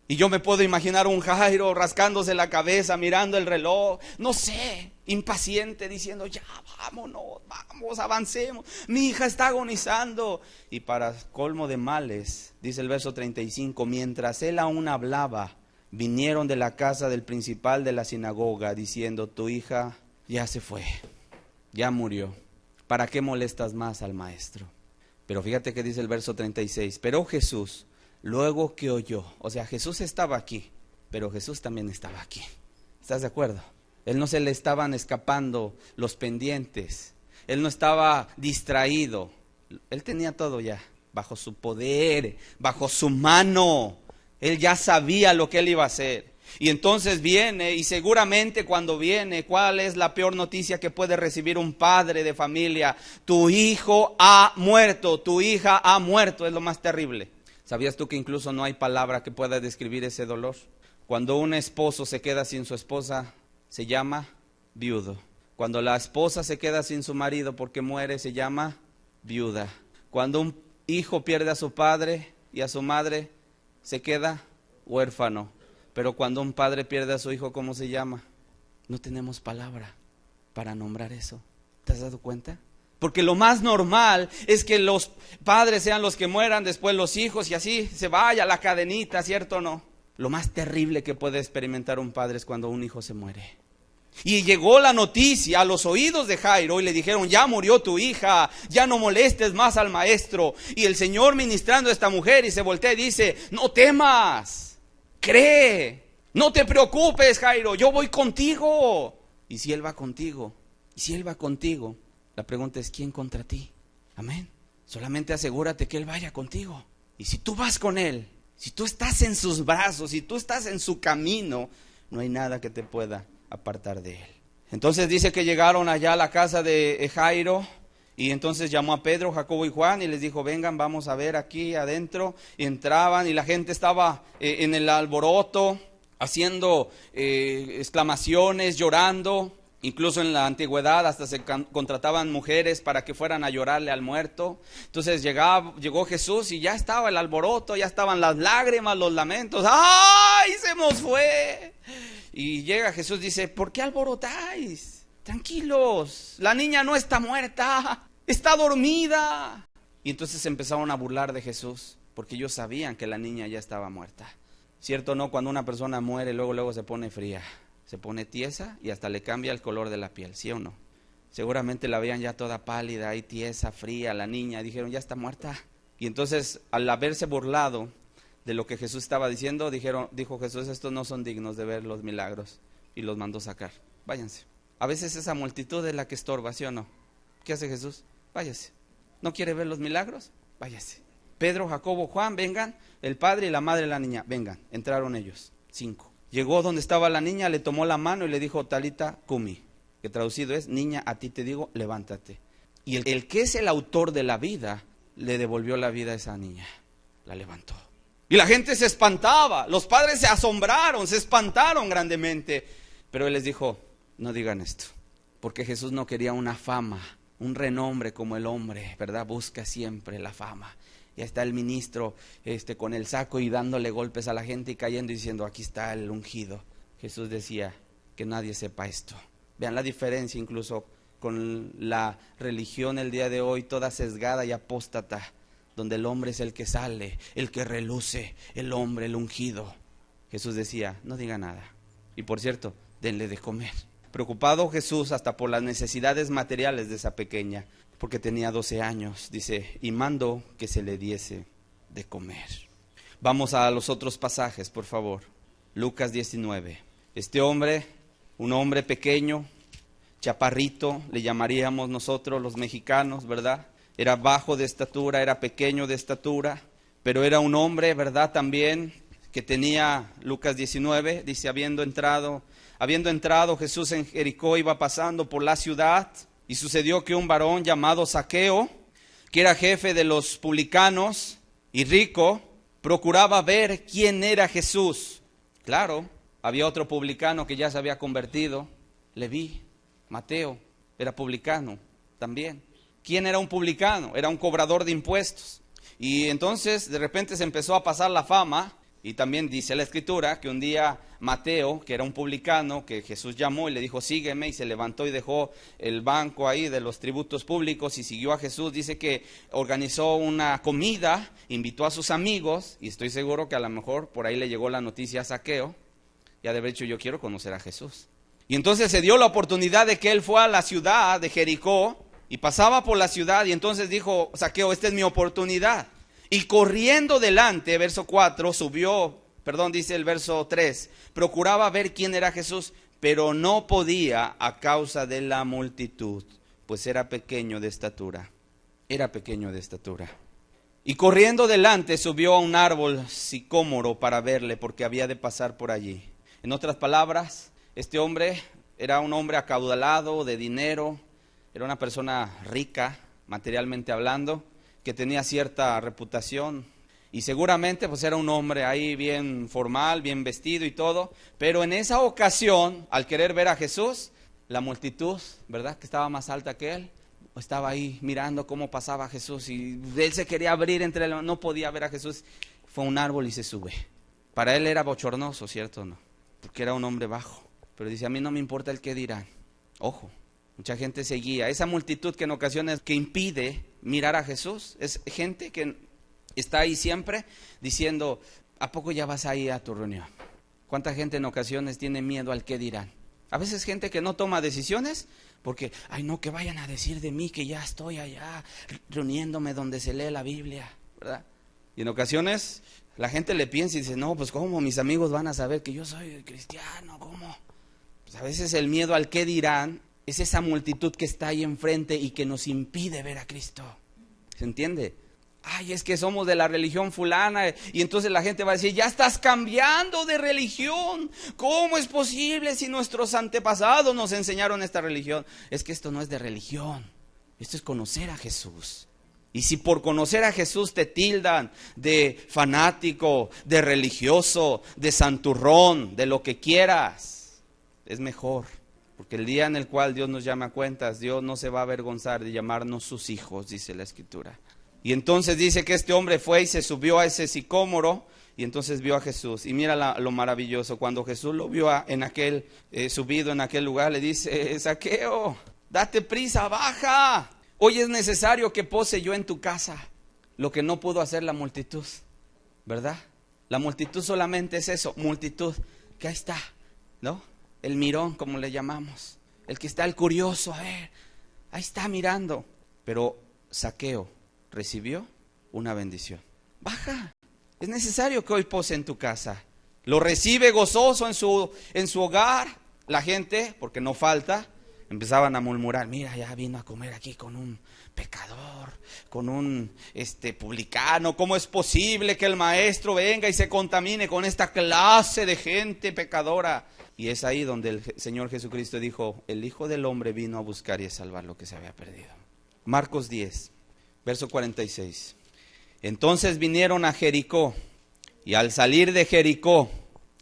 Speaker 1: Y yo me puedo imaginar un Jairo rascándose la cabeza, mirando el reloj, no sé, impaciente, diciendo, ya vámonos, vamos, avancemos, mi hija está agonizando. Y para colmo de males, dice el verso 35, mientras él aún hablaba, vinieron de la casa del principal de la sinagoga, diciendo, tu hija ya se fue, ya murió, ¿para qué molestas más al maestro? Pero fíjate que dice el verso 36, pero Jesús, luego que oyó, o sea, Jesús estaba aquí, pero Jesús también estaba aquí. ¿Estás de acuerdo? Él no se le estaban escapando los pendientes. Él no estaba distraído. Él tenía todo ya bajo su poder, bajo su mano. Él ya sabía lo que él iba a hacer. Y entonces viene, y seguramente cuando viene, ¿cuál es la peor noticia que puede recibir un padre de familia? Tu hijo ha muerto, tu hija ha muerto, es lo más terrible. ¿Sabías tú que incluso no hay palabra que pueda describir ese dolor? Cuando un esposo se queda sin su esposa, se llama viudo. Cuando la esposa se queda sin su marido porque muere, se llama viuda. Cuando un hijo pierde a su padre y a su madre, se queda huérfano. Pero cuando un padre pierde a su hijo, ¿cómo se llama? No tenemos palabra para nombrar eso. ¿Te has dado cuenta? Porque lo más normal es que los padres sean los que mueran, después los hijos, y así se vaya la cadenita, ¿cierto o no? Lo más terrible que puede experimentar un padre es cuando un hijo se muere. Y llegó la noticia a los oídos de Jairo y le dijeron: ya murió tu hija, ya no molestes más al maestro. Y el Señor ministrando a esta mujer, y se voltea y dice: no temas, cree, no te preocupes, Jairo, yo voy contigo. Y si Él va contigo, la pregunta es: ¿quién contra ti? Amén. Solamente asegúrate que Él vaya contigo. Y si tú vas con Él, si tú estás en sus brazos, si tú estás en su camino, no hay nada que te pueda apartar de Él. Entonces dice que llegaron allá a la casa de Jairo, y entonces llamó a Pedro, Jacobo y Juan y les dijo: vengan, vamos a ver aquí adentro. Y entraban, y la gente estaba en el alboroto, haciendo exclamaciones, llorando. Incluso en la antigüedad hasta se contrataban mujeres para que fueran a llorarle al muerto. Entonces llegó Jesús y ya estaba el alboroto, ya estaban las lágrimas, los lamentos. ¡Ay, se nos fue! Y llega Jesús y dice: ¿por qué alborotáis? Tranquilos, la niña no está muerta, está dormida. Y entonces se empezaron a burlar de Jesús, porque ellos sabían que la niña ya estaba muerta. ¿Cierto o no? Cuando una persona muere, luego se pone fría, se pone tiesa y hasta le cambia el color de la piel, ¿sí o no? Seguramente la veían ya toda pálida y tiesa, fría, la niña, dijeron: ya está muerta. Y entonces, al haberse burlado de lo que Jesús estaba diciendo, dijo Jesús: estos no son dignos de ver los milagros, y los mandó sacar. Váyanse. A veces esa multitud es la que estorba, ¿sí o no? ¿Qué hace Jesús? Váyase. ¿No quiere ver los milagros? Váyase. Pedro, Jacobo, Juan, vengan. El padre y la madre de la niña, vengan. Entraron ellos, 5. Llegó donde estaba la niña, le tomó la mano y le dijo: Talita cumi, que traducido es: niña, a ti te digo, levántate. Y el que es el autor de la vida, le devolvió la vida a esa niña. La levantó. Y la gente se espantaba, los padres se asombraron, se espantaron grandemente. Pero Él les dijo: no digan esto, porque Jesús no quería una fama, un renombre como el hombre, ¿verdad? Busca siempre la fama. Ya está el ministro con el saco y dándole golpes a la gente y cayendo y diciendo: aquí está el ungido. Jesús decía: que nadie sepa esto. Vean la diferencia incluso con la religión el día de hoy, toda sesgada y apóstata, donde el hombre es el que sale, el que reluce, el hombre, el ungido. Jesús decía: no diga nada. Y por cierto, denle de comer. Preocupado Jesús hasta por las necesidades materiales de esa pequeña, porque tenía 12 años, dice: y mandó que se le diese de comer. Vamos a los otros pasajes, por favor. Lucas 19. Este hombre, un hombre pequeño, chaparrito, le llamaríamos nosotros los mexicanos, ¿verdad? Era bajo de estatura, era pequeño de estatura, pero era un hombre, ¿verdad? También que tenía, Lucas 19, dice: habiendo entrado Jesús en Jericó, iba pasando por la ciudad, y sucedió que un varón llamado Zaqueo, que era jefe de los publicanos y rico, procuraba ver quién era Jesús. Claro, había otro publicano que ya se había convertido, Leví, Mateo, era publicano también. ¿Quién era un publicano? Era un cobrador de impuestos. Y entonces de repente se empezó a pasar la fama. Y también dice la Escritura que un día Mateo, que era un publicano, que Jesús llamó y le dijo: sígueme, y se levantó y dejó el banco ahí de los tributos públicos y siguió a Jesús. Dice que organizó una comida, invitó a sus amigos, y estoy seguro que a lo mejor por ahí le llegó la noticia a Zaqueo, y ha de haber dicho: yo quiero conocer a Jesús. Y entonces se dio la oportunidad de que él fue a la ciudad de Jericó, y pasaba por la ciudad, y entonces dijo Zaqueo: esta es mi oportunidad. Y corriendo delante, verso 4, dice el verso 3, procuraba ver quién era Jesús, pero no podía a causa de la multitud, pues era pequeño de estatura. Era pequeño de estatura. Y corriendo delante subió a un árbol sicómoro para verle, porque había de pasar por allí. En otras palabras, este hombre era un hombre acaudalado de dinero, era una persona rica, materialmente hablando, que tenía cierta reputación. Y seguramente pues era un hombre ahí bien formal, bien vestido y todo. Pero en esa ocasión, al querer ver a Jesús, la multitud, ¿verdad?, que estaba más alta que él, estaba ahí mirando cómo pasaba Jesús. Y él se quería abrir entre él, no podía ver a Jesús. Fue a un árbol y se sube. Para él era bochornoso, ¿cierto o no? Porque era un hombre bajo. Pero dice, a mí no me importa el qué dirán. Ojo, mucha gente seguía. Esa multitud que en ocasiones que impide mirar a Jesús, es gente que está ahí siempre diciendo, ¿a poco ya vas a ir a tu reunión? ¿Cuánta gente en ocasiones tiene miedo al qué dirán? A veces gente que no toma decisiones porque, ay no, que vayan a decir de mí que ya estoy allá reuniéndome donde se lee la Biblia, ¿verdad? Y en ocasiones la gente le piensa y dice, no, pues ¿cómo mis amigos van a saber que yo soy cristiano? ¿Cómo? Pues a veces el miedo al qué dirán es esa multitud que está ahí enfrente y que nos impide ver a Cristo. ¿Se entiende? Ay, es que somos de la religión fulana, y entonces la gente va a decir, ya estás cambiando de religión. ¿Cómo es posible si nuestros antepasados nos enseñaron esta religión? Es que esto no es de religión, esto es conocer a Jesús. Y si por conocer a Jesús te tildan de fanático, de religioso, de santurrón, de lo que quieras, es mejor. Porque el día en el cual Dios nos llame a cuentas, Dios no se va a avergonzar de llamarnos sus hijos, dice la Escritura. Y entonces dice que este hombre fue y se subió a ese sicómoro y entonces vio a Jesús. Y mira lo maravilloso, cuando Jesús lo vio subido en aquel lugar, le dice, Zaqueo, date prisa, baja. Hoy es necesario que pose yo en tu casa lo que no pudo hacer la multitud, ¿verdad? La multitud solamente es eso, multitud, que ahí está, ¿no? El mirón, como le llamamos, el que está el curioso, a ver, ahí está mirando. Pero Zaqueo recibió una bendición. Baja, es necesario que hoy pose en tu casa. Lo recibe gozoso en su hogar. La gente, porque no falta, empezaban a murmurar, mira, ya vino a comer aquí con un pecador, con un publicano. ¿Cómo es posible que el maestro venga y se contamine con esta clase de gente pecadora? Y es ahí donde el Señor Jesucristo dijo, el Hijo del Hombre vino a buscar y a salvar lo que se había perdido. Marcos 10. Verso 46. Entonces vinieron a Jericó, y al salir de Jericó,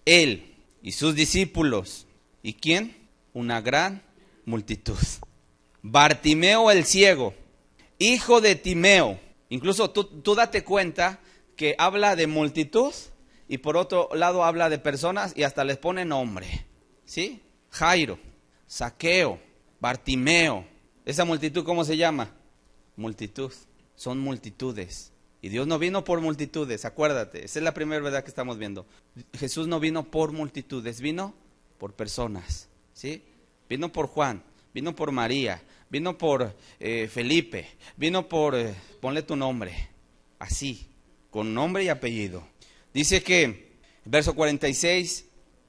Speaker 1: él y sus discípulos, ¿y quién? Una gran multitud. Bartimeo el ciego, hijo de Timeo. Incluso tú date cuenta que habla de multitud y por otro lado habla de personas y hasta les pone nombre, ¿sí? Jairo, Zaqueo, Bartimeo. ¿Esa multitud cómo se llama? Multitud. Son multitudes. Y Dios no vino por multitudes, acuérdate. Esa es la primera verdad que estamos viendo. Jesús no vino por multitudes, vino por personas, ¿sí? Vino por Juan, vino por María, vino por Felipe, vino por, ponle tu nombre, así, con nombre y apellido. Dice que, verso 46,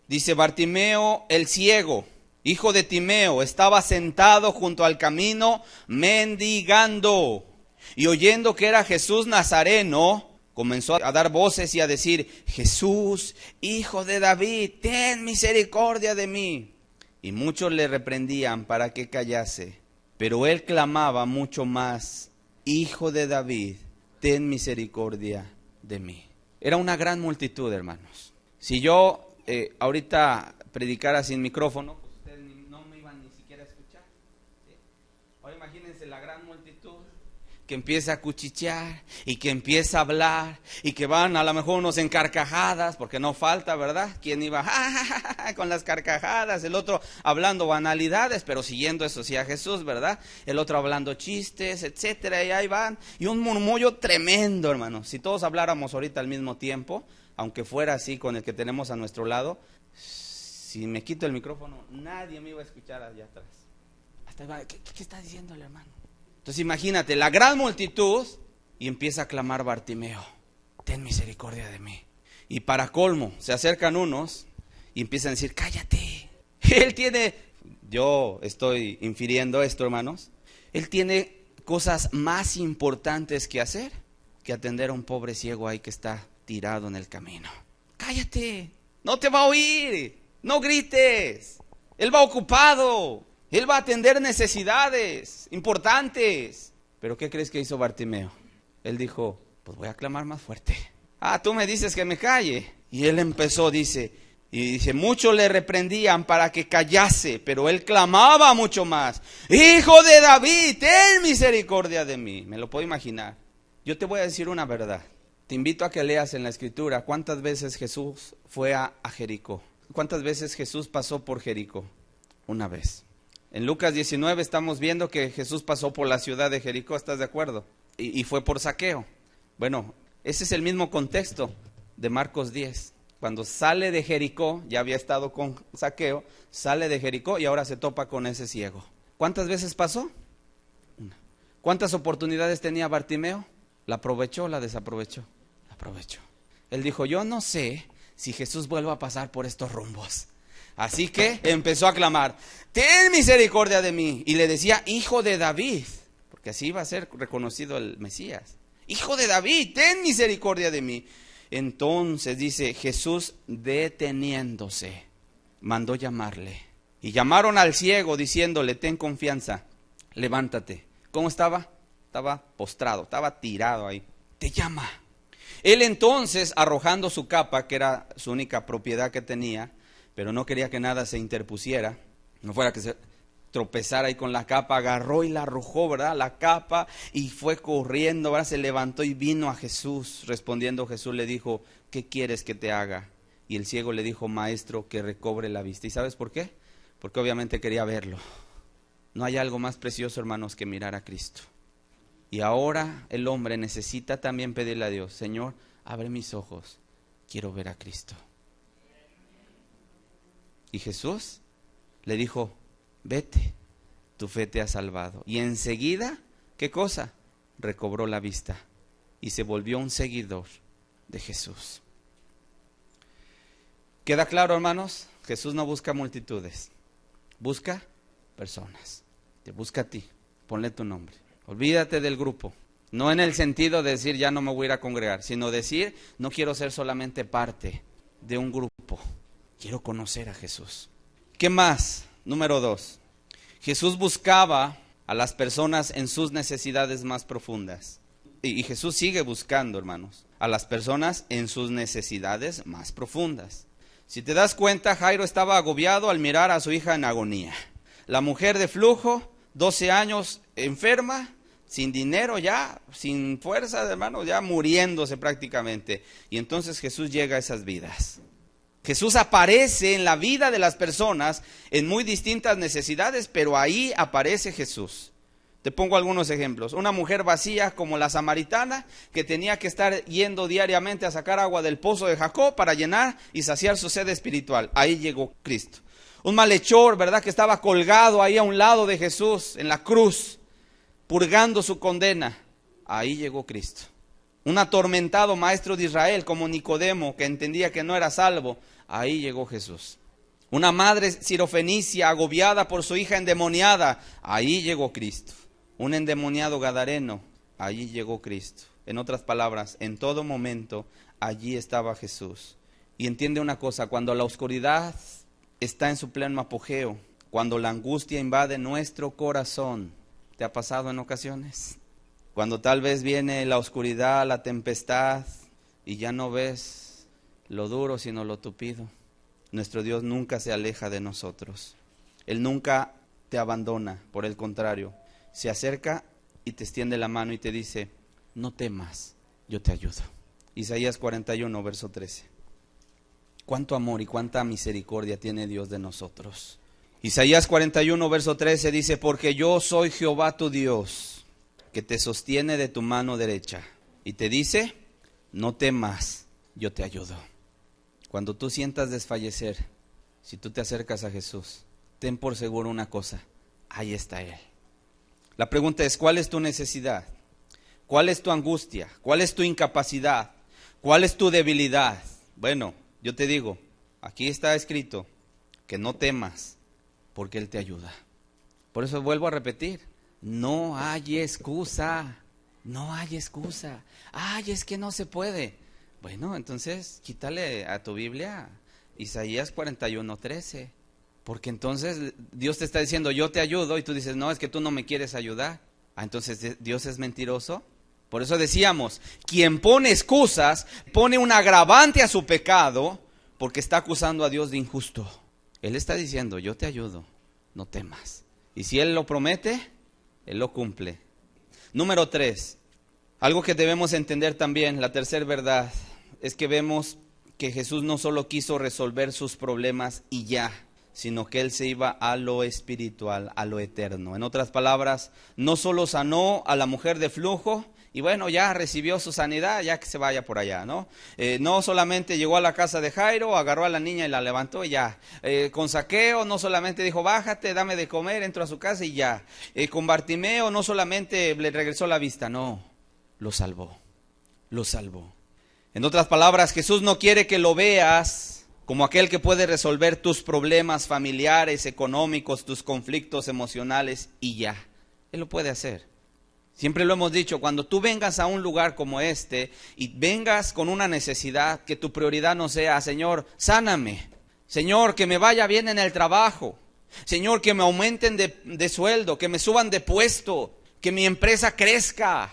Speaker 1: dice, Bartimeo el ciego, hijo de Timeo, estaba sentado junto al camino mendigando. Y oyendo que era Jesús Nazareno, comenzó a dar voces y a decir, Jesús, hijo de David, ten misericordia de mí. Y muchos le reprendían para que callase. Pero él clamaba mucho más, Hijo de David, ten misericordia de mí. Era una gran multitud, hermanos. Si yo ahorita predicara sin micrófono, pues ustedes no me iban ni siquiera a escuchar, ¿sí? Ahora imagínense la gran multitud que empieza a cuchichear y que empieza a hablar y que van a lo mejor unos en carcajadas, porque no falta, ¿verdad? ¿Quién iba con las carcajadas? El otro hablando banalidades, pero siguiendo eso sí a Jesús, ¿verdad? El otro hablando chistes, etcétera, y ahí van. Y un murmullo tremendo, hermano. Si todos habláramos ahorita al mismo tiempo, aunque fuera así con el que tenemos a nuestro lado, si me quito el micrófono, nadie me iba a escuchar allá atrás. Hasta iba, ¿qué está diciendo el hermano? Entonces imagínate, la gran multitud, y empieza a clamar Bartimeo, ten misericordia de mí. Y para colmo, se acercan unos y empiezan a decir, cállate, Él tiene, yo estoy infiriendo esto, hermanos, él tiene cosas más importantes que hacer que atender a un pobre ciego ahí que está tirado en el camino. Cállate, no te va a oír, no grites, él va ocupado, él va a atender necesidades importantes. Pero ¿qué crees que hizo Bartimeo? Él dijo, pues voy a clamar más fuerte. Ah, tú me dices que me calle. Y él empezó, dice, muchos le reprendían para que callase, pero él clamaba mucho más: Hijo de David, ten misericordia de mí. Me lo puedo imaginar. Yo te voy a decir una verdad. Te invito a que leas en la Escritura cuántas veces Jesús fue a Jericó. ¿Cuántas veces Jesús pasó por Jericó? Una vez. En Lucas 19 estamos viendo que Jesús pasó por la ciudad de Jericó, ¿estás de acuerdo? Y fue por Zaqueo. Bueno, ese es el mismo contexto de Marcos 10. Cuando sale de Jericó, ya había estado con Zaqueo, sale de Jericó y ahora se topa con ese ciego. ¿Cuántas veces pasó? Una. ¿Cuántas oportunidades tenía Bartimeo? ¿La aprovechó o la desaprovechó? La aprovechó. Él dijo, yo no sé si Jesús vuelva a pasar por estos rumbos. Así que empezó a clamar, ten misericordia de mí. Y le decía, Hijo de David, porque así iba a ser reconocido el Mesías. Hijo de David, ten misericordia de mí. Entonces dice, Jesús deteniéndose, mandó llamarle. Y llamaron al ciego diciéndole, ten confianza, levántate. ¿Cómo estaba? Estaba postrado, estaba tirado ahí. Te llama. Él entonces, arrojando su capa, que era su única propiedad que tenía, pero no quería que nada se interpusiera, no fuera que se tropezara ahí con la capa, agarró y la arrojó, ¿verdad? La capa, y fue corriendo, ¿verdad? Se levantó y vino a Jesús. Respondiendo Jesús le dijo, ¿qué quieres que te haga? Y el ciego le dijo, Maestro, que recobre la vista. ¿Y sabes por qué? Porque obviamente quería verlo. No hay algo más precioso, hermanos, que mirar a Cristo. Y ahora el hombre necesita también pedirle a Dios, Señor, abre mis ojos, quiero ver a Cristo. Y Jesús le dijo, vete, tu fe te ha salvado. Y enseguida, ¿qué cosa? Recobró la vista y se volvió un seguidor de Jesús. ¿Queda claro, hermanos? Jesús no busca multitudes, busca personas. Te busca a ti, ponle tu nombre. Olvídate del grupo. No en el sentido de decir ya no me voy a ir a congregar, sino decir no quiero ser solamente parte de un grupo. Quiero conocer a Jesús. ¿Qué más? Número 2. Jesús buscaba a las personas en sus necesidades más profundas. Y Jesús sigue buscando, hermanos, a las personas en sus necesidades más profundas. Si te das cuenta, Jairo estaba agobiado al mirar a su hija en agonía. La mujer de flujo, 12 años, enferma, sin dinero ya, sin fuerza, hermanos, ya muriéndose prácticamente. Y entonces Jesús llega a esas vidas. Jesús aparece en la vida de las personas en muy distintas necesidades, pero ahí aparece Jesús. Te pongo algunos ejemplos. Una mujer vacía como la samaritana que tenía que estar yendo diariamente a sacar agua del pozo de Jacob para llenar y saciar su sed espiritual. Ahí llegó Cristo. Un malhechor, ¿verdad? Que estaba colgado ahí a un lado de Jesús en la cruz, purgando su condena. Ahí llegó Cristo. Un atormentado maestro de Israel como Nicodemo, que entendía que no era salvo. Ahí llegó Jesús. Una madre sirofenicia agobiada por su hija endemoniada. Ahí llegó Cristo. Un endemoniado gadareno. Allí llegó Cristo. En otras palabras, en todo momento, allí estaba Jesús. Y entiende una cosa, cuando la oscuridad está en su pleno apogeo, cuando la angustia invade nuestro corazón, ¿te ha pasado en ocasiones? Cuando tal vez viene la oscuridad, la tempestad, y ya no ves lo duro sino lo tupido. Nuestro Dios nunca se aleja de nosotros. Él nunca te abandona, por el contrario, se acerca y te extiende la mano y te dice, no temas, yo te ayudo. Isaías 41, verso 13. Cuánto amor y cuánta misericordia tiene Dios de nosotros. Isaías 41, verso 13 dice, porque yo soy Jehová tu Dios, que te sostiene de tu mano derecha. Y te dice, no temas, yo te ayudo. Cuando tú sientas desfallecer, si tú te acercas a Jesús, ten por seguro una cosa, ahí está Él. La pregunta es, ¿cuál es tu necesidad? ¿Cuál es tu angustia? ¿Cuál es tu incapacidad? ¿Cuál es tu debilidad? Bueno, yo te digo, aquí está escrito, que no temas, porque Él te ayuda. Por eso vuelvo a repetir, no hay excusa, no hay excusa. Ay, es que no se puede. Bueno, entonces quítale a tu Biblia Isaías 41:13, porque entonces Dios te está diciendo, yo te ayudo, y tú dices, no, es que tú no me quieres ayudar. Entonces Dios es mentiroso. Por eso decíamos, quien pone excusas, pone un agravante a su pecado, porque está acusando a Dios de injusto. Él está diciendo, yo te ayudo, no temas. Y si Él lo promete, Él lo cumple. Número 3, algo que debemos entender también, la tercera verdad, es que vemos que Jesús no solo quiso resolver sus problemas y ya, sino que Él se iba a lo espiritual, a lo eterno. En otras palabras, no solo sanó a la mujer de flujo, y bueno, ya recibió su sanidad, ya que se vaya por allá, ¿no? No solamente llegó a la casa de Jairo, agarró a la niña y la levantó y ya. Con Zaqueo no solamente dijo, bájate, dame de comer, entro a su casa y ya. Con Bartimeo no solamente le regresó la vista, no, lo salvó, lo salvó. En otras palabras, Jesús no quiere que lo veas como aquel que puede resolver tus problemas familiares, económicos, tus conflictos emocionales y ya. Él lo puede hacer. Siempre lo hemos dicho, cuando tú vengas a un lugar como este y vengas con una necesidad, que tu prioridad no sea, Señor, sáname. Señor, que me vaya bien en el trabajo. Señor, que me aumenten de sueldo, que me suban de puesto, que mi empresa crezca.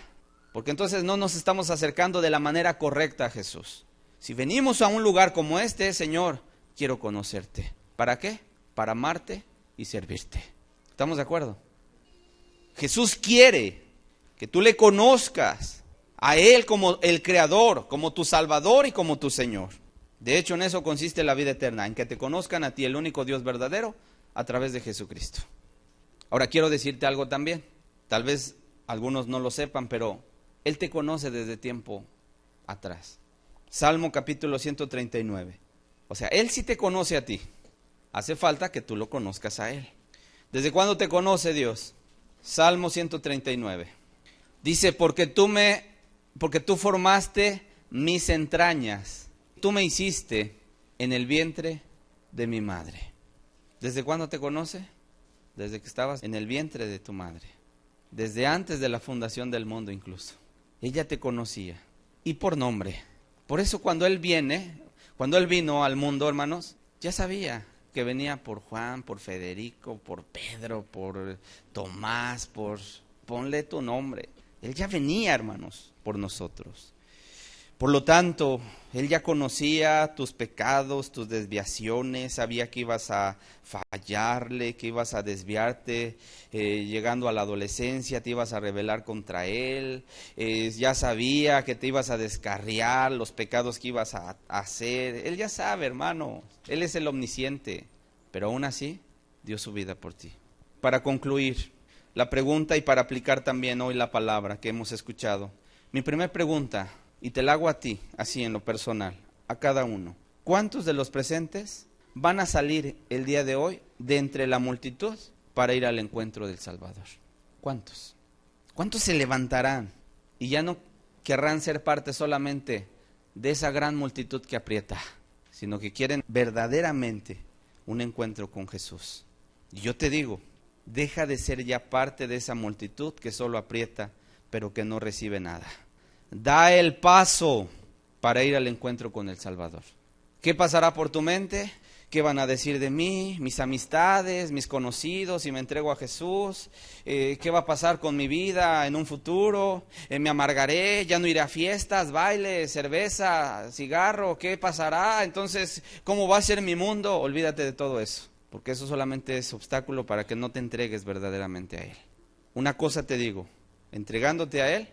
Speaker 1: Porque entonces no nos estamos acercando de la manera correcta a Jesús. Si venimos a un lugar como este, Señor, quiero conocerte. ¿Para qué? Para amarte y servirte. ¿Estamos de acuerdo? Jesús quiere que tú le conozcas a Él como el Creador, como tu Salvador y como tu Señor. De hecho, en eso consiste la vida eterna, en que te conozcan a ti, el único Dios verdadero, a través de Jesucristo. Ahora quiero decirte algo también. Tal vez algunos no lo sepan, pero Él te conoce desde tiempo atrás. Salmo capítulo 139. O sea, Él sí te conoce a ti. Hace falta que tú lo conozcas a Él. ¿Desde cuándo te conoce Dios? Salmo 139. Dice, porque tú formaste mis entrañas, tú me hiciste en el vientre de mi madre. ¿Desde cuándo te conoce? Desde que estabas en el vientre de tu madre. Desde antes de la fundación del mundo incluso. Ella te conocía. Y por nombre. Por eso cuando Él vino al mundo, hermanos, ya sabía que venía por Juan, por Federico, por Pedro, por Tomás, ponle tu nombre. Él ya venía, hermanos, por nosotros. Por lo tanto, Él ya conocía tus pecados, tus desviaciones, sabía que ibas a fallarle, que ibas a desviarte, llegando a la adolescencia te ibas a rebelar contra Él, ya sabía que te ibas a descarriar, los pecados que ibas a hacer. Él ya sabe, hermano, Él es el omnisciente, pero aún así dio su vida por ti. Para concluir la pregunta y para aplicar también hoy la palabra que hemos escuchado, mi primera pregunta, y te la hago a ti, así en lo personal, a cada uno. ¿Cuántos de los presentes van a salir el día de hoy de entre la multitud para ir al encuentro del Salvador? ¿Cuántos? ¿Cuántos se levantarán y ya no querrán ser parte solamente de esa gran multitud que aprieta, sino que quieren verdaderamente un encuentro con Jesús? Y yo te digo, deja de ser ya parte de esa multitud que solo aprieta, pero que no recibe nada. Da el paso para ir al encuentro con el Salvador. ¿Qué pasará por tu mente? ¿Qué van a decir de mí, mis amistades, mis conocidos, si me entrego a Jesús? ¿Qué va a pasar con mi vida en un futuro? ¿Me amargaré? ¿Ya no iré a fiestas, bailes, cerveza, cigarro? ¿Qué pasará? Entonces, ¿cómo va a ser mi mundo? Olvídate de todo eso, porque eso solamente es obstáculo para que no te entregues verdaderamente a Él. Una cosa te digo, entregándote a Él,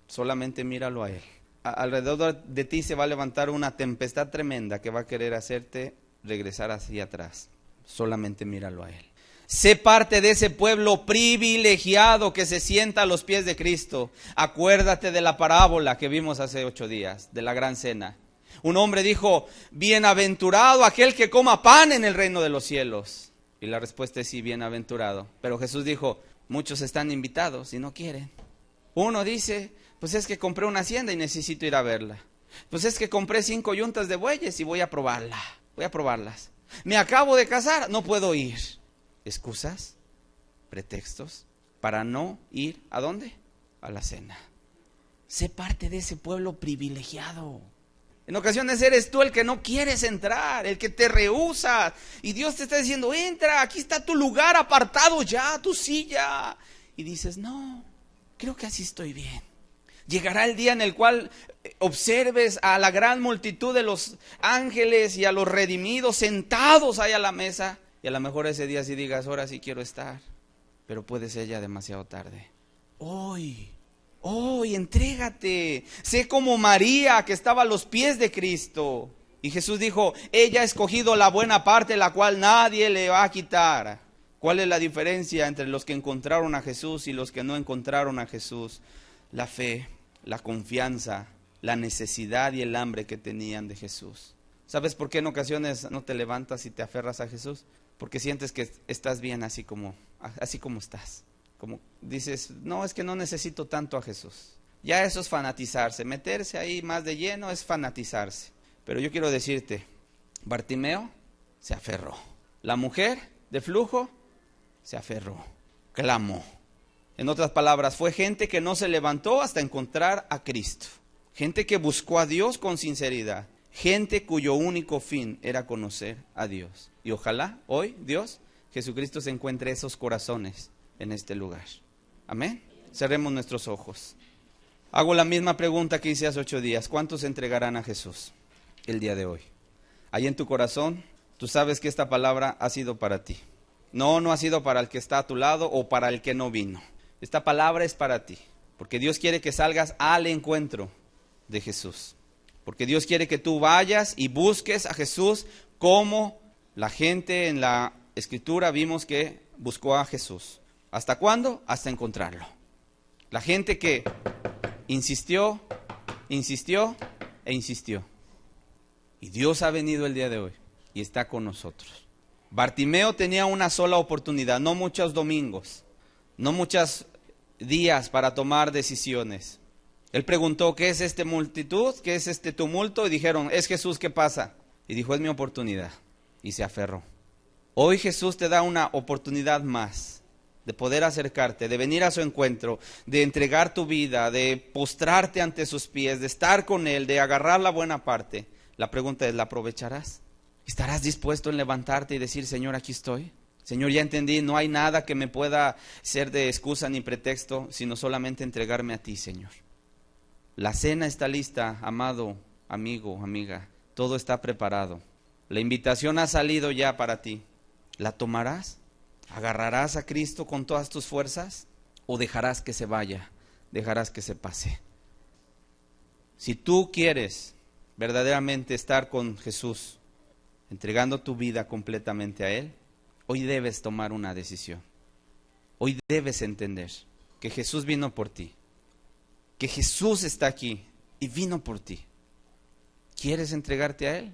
Speaker 1: solamente míralo a Él. Alrededor de ti se va a levantar una tempestad tremenda que va a querer hacerte regresar hacia atrás. Solamente míralo a Él. Sé parte de ese pueblo privilegiado que se sienta a los pies de Cristo. Acuérdate de la parábola que vimos hace 8 días, de la gran cena. Un hombre dijo, bienaventurado aquel que coma pan en el reino de los cielos. Y la respuesta es sí, bienaventurado. Pero Jesús dijo, muchos están invitados y no quieren. Uno dice, pues es que compré una hacienda y necesito ir a verla. Pues es que compré 5 yuntas de bueyes y voy a probarlas. Me acabo de casar, no puedo ir. ¿Excusas? ¿Pretextos? Para no ir, ¿a dónde? A la cena. Sé parte de ese pueblo privilegiado. En ocasiones eres tú el que no quieres entrar, el que te rehúsa. Y Dios te está diciendo, entra, aquí está tu lugar apartado ya, tu silla. Y dices, no, creo que así estoy bien. Llegará el día en el cual observes a la gran multitud de los ángeles y a los redimidos sentados ahí a la mesa. Y a lo mejor ese día sí digas, ahora sí quiero estar. Pero puede ser ya demasiado tarde. Hoy, entrégate. Sé como María, que estaba a los pies de Cristo. Y Jesús dijo, ella ha escogido la buena parte, la cual nadie le va a quitar. ¿Cuál es la diferencia entre los que encontraron a Jesús y los que no encontraron a Jesús? La fe, la confianza, la necesidad y el hambre que tenían de Jesús. ¿Sabes por qué en ocasiones no te levantas y te aferras a Jesús? Porque sientes que estás bien así como estás. Como dices, no, es que no necesito tanto a Jesús. Ya eso es fanatizarse, meterse ahí más de lleno es fanatizarse. Pero yo quiero decirte, Bartimeo se aferró. La mujer de flujo se aferró, clamó. En otras palabras, fue gente que no se levantó hasta encontrar a Cristo. Gente que buscó a Dios con sinceridad. Gente cuyo único fin era conocer a Dios. Y ojalá hoy, Dios, Jesucristo se encuentre esos corazones en este lugar. Amén. Cerremos nuestros ojos. Hago la misma pregunta que hice hace 8 días. ¿Cuántos entregarán a Jesús el día de hoy? Ahí en tu corazón, tú sabes que esta palabra ha sido para ti. No ha sido para el que está a tu lado o para el que no vino. Esta palabra es para ti. Porque Dios quiere que salgas al encuentro de Jesús. Porque Dios quiere que tú vayas y busques a Jesús como la gente en la Escritura vimos que buscó a Jesús. ¿Hasta cuándo? Hasta encontrarlo. La gente que insistió e insistió. Y Dios ha venido el día de hoy y está con nosotros. Bartimeo tenía una sola oportunidad, no muchos domingos, no muchos días para tomar decisiones. Él preguntó, ¿qué es esta multitud? ¿Qué es este tumulto? Y dijeron, es Jesús, ¿qué pasa? Y dijo, es mi oportunidad. Y se aferró. Hoy Jesús te da una oportunidad más de poder acercarte, de venir a su encuentro, de entregar tu vida, de postrarte ante sus pies, de estar con Él, de agarrar la buena parte. La pregunta es, ¿la aprovecharás? ¿Estarás dispuesto en levantarte y decir, Señor, aquí estoy? Señor, ya entendí, no hay nada que me pueda ser de excusa ni pretexto, sino solamente entregarme a ti, Señor. La cena está lista, amado, amigo, amiga. Todo está preparado. La invitación ha salido ya para ti. ¿La tomarás? ¿Agarrarás a Cristo con todas tus fuerzas? ¿O dejarás que se vaya? ¿Dejarás que se pase? Si tú quieres verdaderamente estar con Jesús, entregando tu vida completamente a Él, hoy debes tomar una decisión. Hoy debes entender que Jesús vino por ti. Que Jesús está aquí y vino por ti. ¿Quieres entregarte a Él?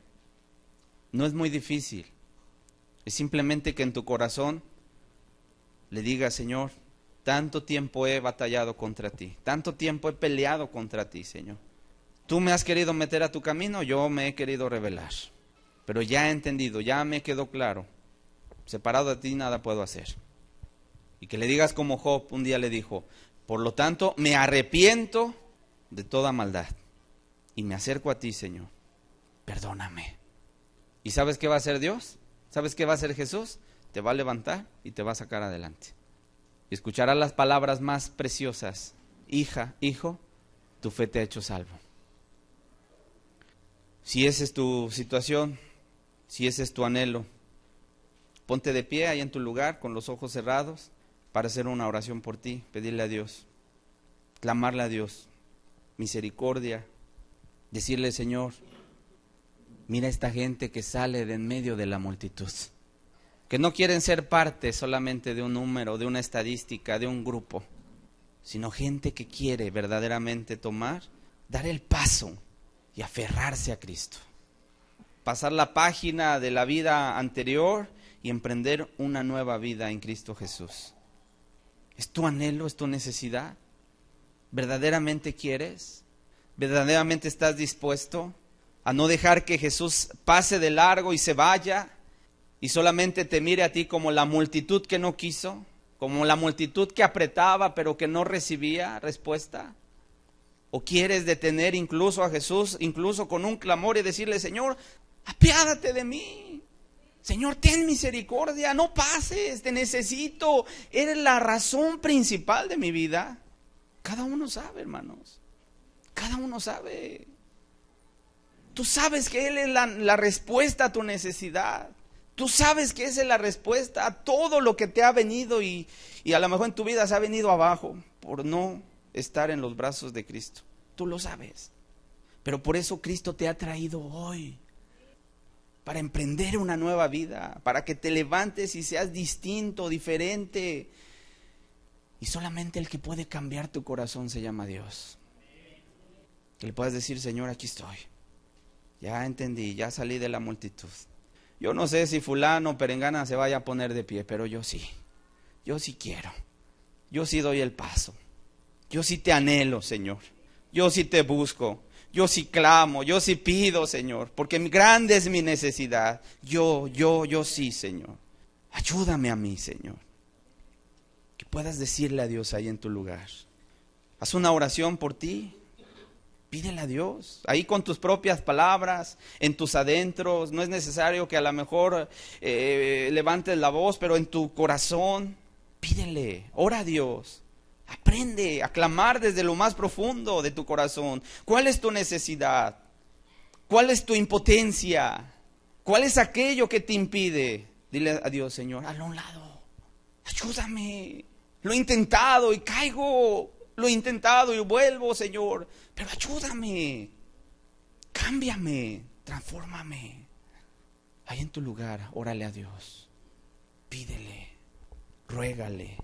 Speaker 1: No es muy difícil. Es simplemente que en tu corazón le digas, Señor, tanto tiempo he batallado contra ti, tanto tiempo he peleado contra ti, Señor. Tú me has querido meter a tu camino, yo me he querido rebelar. Pero ya he entendido, ya me quedó claro. Separado de ti nada puedo hacer. Y que le digas como Job un día le dijo, por lo tanto me arrepiento de toda maldad y me acerco a ti, Señor. Perdóname. ¿Y sabes qué va a hacer Dios? ¿Sabes qué va a hacer Jesús? Te va a levantar y te va a sacar adelante. Y escucharás las palabras más preciosas. Hija, hijo, tu fe te ha hecho salvo. Si esa es tu situación, si ese es tu anhelo, ponte de pie ahí en tu lugar con los ojos cerrados para hacer una oración por ti, pedirle a Dios, clamarle a Dios, misericordia, decirle, Señor, mira esta gente que sale de en medio de la multitud, que no quieren ser parte solamente de un número, de una estadística, de un grupo, sino gente que quiere verdaderamente dar el paso y aferrarse a Cristo. Pasar la página de la vida anterior y emprender una nueva vida en Cristo Jesús. ¿Es tu anhelo, es tu necesidad? ¿Verdaderamente quieres? ¿Verdaderamente estás dispuesto a no dejar que Jesús pase de largo y se vaya y solamente te mire a ti como la multitud que no quiso, como la multitud que apretaba pero que no recibía respuesta? ¿O quieres detener incluso a Jesús, incluso con un clamor y decirle: Señor, apiádate de mí, Señor, ten misericordia, no pases, te necesito, eres la razón principal de mi vida? Cada uno sabe, hermanos, cada uno sabe. Tú sabes que Él es la respuesta a tu necesidad. Tú sabes que esa es la respuesta a todo lo que te ha venido y a lo mejor en tu vida se ha venido abajo por no estar en los brazos de Cristo. Tú lo sabes. Pero por eso Cristo te ha traído hoy, para emprender una nueva vida, para que te levantes y seas distinto, diferente. Y solamente el que puede cambiar tu corazón se llama Dios. Que le puedas decir: Señor, aquí estoy. Ya entendí, ya salí de la multitud. Yo no sé si fulano o perengana se vaya a poner de pie, pero yo sí quiero. Yo sí doy el paso. Yo sí te anhelo, Señor. Yo sí te busco. Yo sí clamo, yo sí pido, Señor, porque grande es mi necesidad. Yo sí, Señor. Ayúdame a mí, Señor. Que puedas decirle a Dios ahí en tu lugar. Haz una oración por ti. Pídele a Dios, ahí con tus propias palabras, en tus adentros. No es necesario que a lo mejor levantes la voz, pero en tu corazón, pídele, ora a Dios. Aprende a clamar desde lo más profundo de tu corazón. ¿Cuál es tu necesidad? ¿Cuál es tu impotencia? ¿Cuál es aquello que te impide? Dile a Dios: Señor, hazlo a un lado, ayúdame. Lo he intentado y caigo. Lo he intentado y vuelvo, Señor, pero ayúdame, cámbiame, transfórmame. Ahí en tu lugar, órale a Dios, pídele, ruégale.